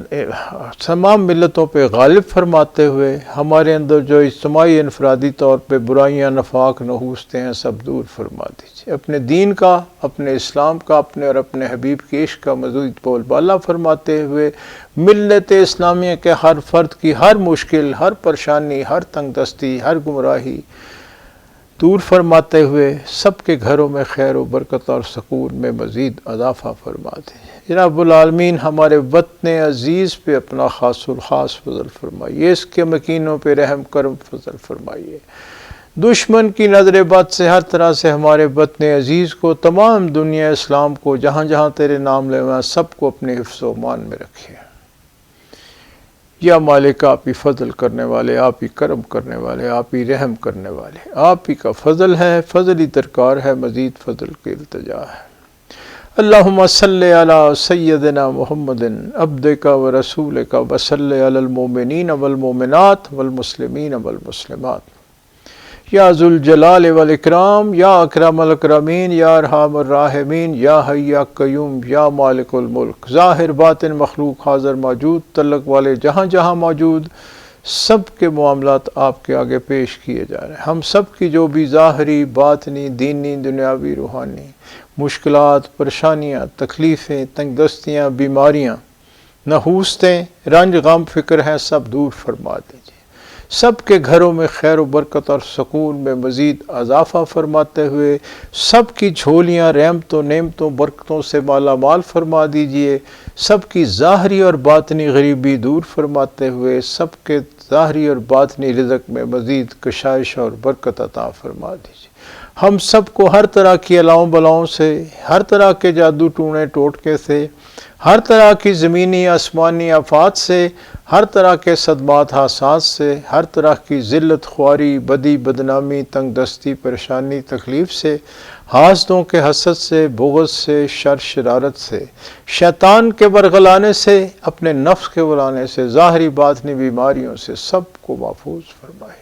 اندر جو اجتماعی انفرادی طور پہ برائیاں نفاق نحوستیں ہیں سب دور فرما دیجیے، اپنے دین کا اپنے اسلام کا اپنے اور اپنے حبیب کی عشق کا مزید بول بالا فرماتے ہوئے ملت اسلامیہ کے ہر فرد کی ہر مشکل ہر پریشانی ہر تنگ دستی ہر گمراہی دور فرماتے ہوئے سب کے گھروں میں خیر و برکت اور سکون میں مزید اضافہ فرما دیں۔ رب العالمین ہمارے وطن عزیز پہ اپنا خاص الخاص فضل فرمائیے، اس کے مکینوں پہ رحم کرم فضل فرمائیے، دشمن کی نظر بد سے ہر طرح سے ہمارے وطن عزیز کو تمام دنیا اسلام کو جہاں جہاں تیرے نام لیوا سب کو اپنے حفظ و امان میں رکھے۔ یا مالک آپ ہی فضل کرنے والے، آپ ہی کرم کرنے والے، آپ ہی رحم کرنے والے، آپ ہی کا فضل ہے، فضل ہی درکار ہے، مزید فضل کی التجا ہے۔ اللہم صلی علی سیدنا محمد عبدک و رسولک و صلی علی المؤمنین والمؤمنات والمسلمین والمسلمات، یا ذوالجلال والاکرام، یا اکرم الاکرمین، یا ارحم الراحمین، یا حی یا قیوم، یا مالک الملک، ظاہر باطن مخلوق حاضر موجود تعلق والے جہاں جہاں موجود سب کے معاملات آپ کے آگے پیش کیے جا رہے ہیں۔ ہم سب کی جو بھی ظاہری باطنی دینی دنیاوی روحانی مشکلات پریشانیاں تکلیفیں تنگ دستیاں بیماریاں نحوستیں رنج غم فکر ہیں سب دور فرما دیجیے، سب کے گھروں میں خیر و برکت اور سکون میں مزید اضافہ فرماتے ہوئے سب کی جھولیاں رحمتوں نعمتوں برکتوں سے مالا مال فرما دیجیے، سب کی ظاہری اور باطنی غریبی دور فرماتے ہوئے سب کے ظاہری اور باطنی رزق میں مزید کشائش اور برکت عطا فرما دیجیے، ہم سب کو ہر طرح کی الاؤں بلاؤں سے ہر طرح کے جادو ٹونے ٹوٹکے سے ہر طرح کی زمینی آسمانی آفات سے ہر طرح کے صدمات حادثات سے ہر طرح کی ذلت خواری بدی بدنامی تنگ دستی پریشانی تکلیف سے حاسدوں کے حسد سے بغض سے شر شرارت سے شیطان کے برگلانے سے اپنے نفس کے بلانے سے ظاہری باطنی بیماریوں سے سب کو محفوظ فرمائے۔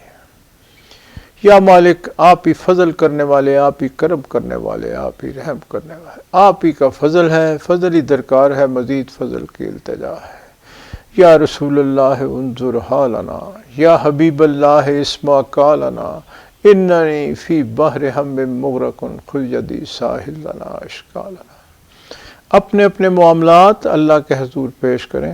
یا مالک آپ ہی فضل کرنے والے، آپ ہی کرم کرنے والے، آپ ہی رحم کرنے والے، آپ ہی کا فضل ہے، فضل ہی درکار ہے، مزید فضل کی التجا ہے۔ یا رسول اللہ انظر حالنا، یا حبیب اللہ اسمع قالنا، اننی فی بحر ہم مغرق خذ یدی ساحل لنا اشکالنا۔ اپنے اپنے معاملات اللہ کے حضور پیش کریں۔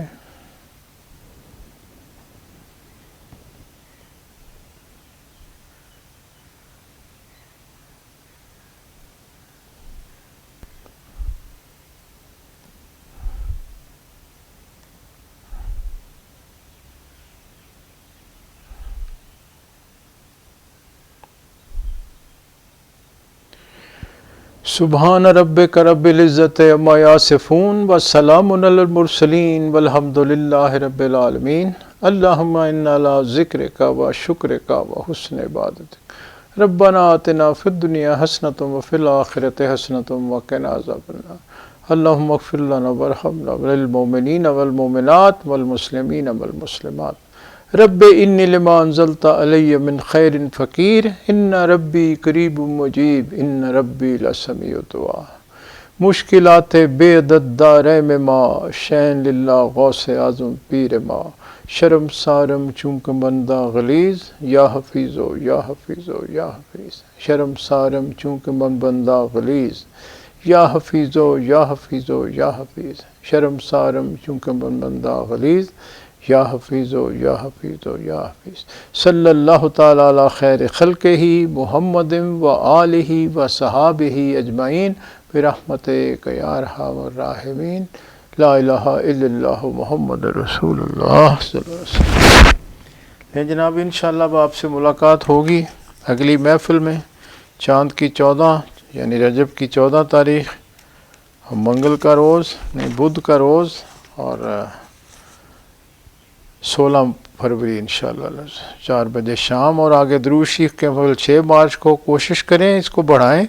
سبحان ربک رب العزت عما یصفون وسلام علی المرسلین والحمد للہ رب العالمین اللہم انا علی ذکرک و شکرک و حسن عبادتک ربنا آتنا فی الدنیا حسنۃ وفی الآخرۃ حسنۃ وقنا عذاب النار اللہم اغفر لنا وارحمنا وللمؤمنین والمؤمنات والمسلمین والمسلمات رب انی لما انزلت علی من خیر فقیر ان ربی قریب مجیب ان ربی لسمیع دعا مشکلات بے عدد دارے میں ماں شین للہ غوث اعظم پیر ماں شرم سارم چونکہ بندہ غلیظ یا حفیظو یا حفیظو یا حفیظ شرم سارم چونکہ من بندہ غلیظ یا حفیظو یا حفیظو یا حفیظ شرم سارم چونکہ من بندہ غلیظ یا حفیظو یا حفیظو یا حفیظ صلی اللہ تعالی علی خیر خلقہ محمد و آلہ و صحابہ اجمعین برحمتک یا ارحم الراحمین لا الہ الا اللہ محمد رسول اللہ صلی اللہ علیہ وسلم۔ جناب انشاءاللہ اب آپ سے ملاقات ہوگی اگلی محفل میں چاند کی 14 یعنی رجب کی 14 تاریخ منگل کا روز نہیں بدھ کا روز اور 16 فروری انشاءاللہ 4 بجے شام، اور آگے درود شریف کے 6 مارچ کو کوشش کریں اس کو بڑھائیں۔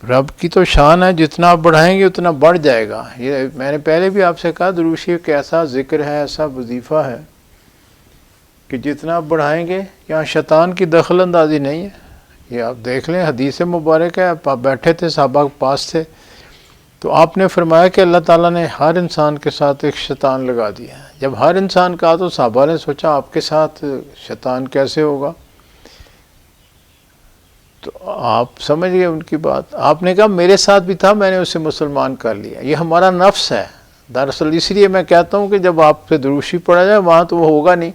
رب کی تو شان ہے، جتنا آپ بڑھائیں گے اتنا بڑھ جائے گا۔ یہ میں نے پہلے بھی آپ سے کہا درود شریف کہ ایسا ذکر ہے، ایسا وظیفہ ہے کہ جتنا آپ بڑھائیں گے یہاں شیطان کی دخل اندازی نہیں ہے۔ یہ آپ دیکھ لیں، حدیث مبارک ہے، آپ بیٹھے تھے صحابہ کے پاس تھے تو آپ نے فرمایا کہ اللہ تعالیٰ نے ہر انسان کے ساتھ ایک شیطان لگا دیا ہے۔ جب ہر انسان کہا تو صحابہ نے سوچا آپ کے ساتھ شیطان کیسے ہوگا؟ تو آپ سمجھ گئے ان کی بات۔ آپ نے کہا میرے ساتھ بھی تھا، میں نے اسے مسلمان کر لیا۔ یہ ہمارا نفس ہے دراصل، اس لیے میں کہتا ہوں کہ جب آپ پہ درود شریف پڑھا جائے وہاں تو وہ ہوگا نہیں،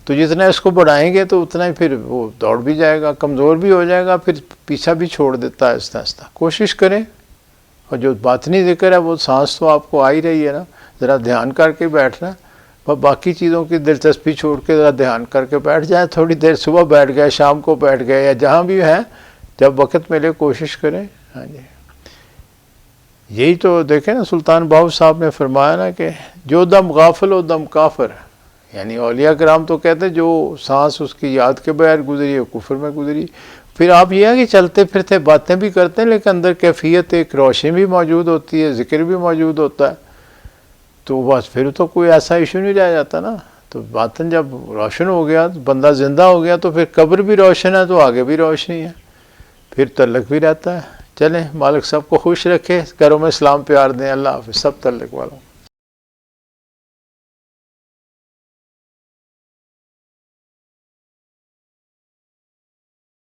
تو جتنا اس کو بڑھائیں گے تو اتنا ہی پھر وہ دوڑ بھی جائے گا، کمزور بھی ہو جائے گا، پھر پیچھا بھی چھوڑ دیتا ہے آہستہ آہستہ۔ کوشش کریں، اور جو باطنی ذکر ہے وہ سانس تو آپ کو آ ہی رہی ہے نا، ذرا دھیان کر کے بیٹھنا، اور باقی چیزوں کی دلچسپی چھوڑ کے ذرا دھیان کر کے بیٹھ جائیں۔ تھوڑی دیر صبح بیٹھ گئے، شام کو بیٹھ گئے، یا جہاں بھی ہیں جب وقت ملے کوشش کریں۔ ہاں جی، یہی تو دیکھیں نا، سلطان باہو صاحب نے فرمایا نا کہ جو دم غافل و دم کافر، یعنی اولیاء کرام تو کہتے ہیں جو سانس اس کی یاد کے بغیر گزری ہے کفر میں گزری۔ پھر آپ یہ ہے کہ چلتے پھرتے باتیں بھی کرتے ہیں لیکن اندر کیفیت ایک روشنی بھی موجود ہوتی ہے، ذکر بھی موجود ہوتا ہے، تو بس پھر تو کوئی ایسا ایشو نہیں رہ جاتا نا۔ تو باطن جب روشن ہو گیا، بندہ زندہ ہو گیا، تو پھر قبر بھی روشن ہے تو آگے بھی روشنی ہے، پھر تعلق بھی رہتا ہے۔ چلیں، مالک سب کو خوش رکھے، گھروں میں اسلام پیار دیں۔ اللہ حافظ سب تعلق والوں۔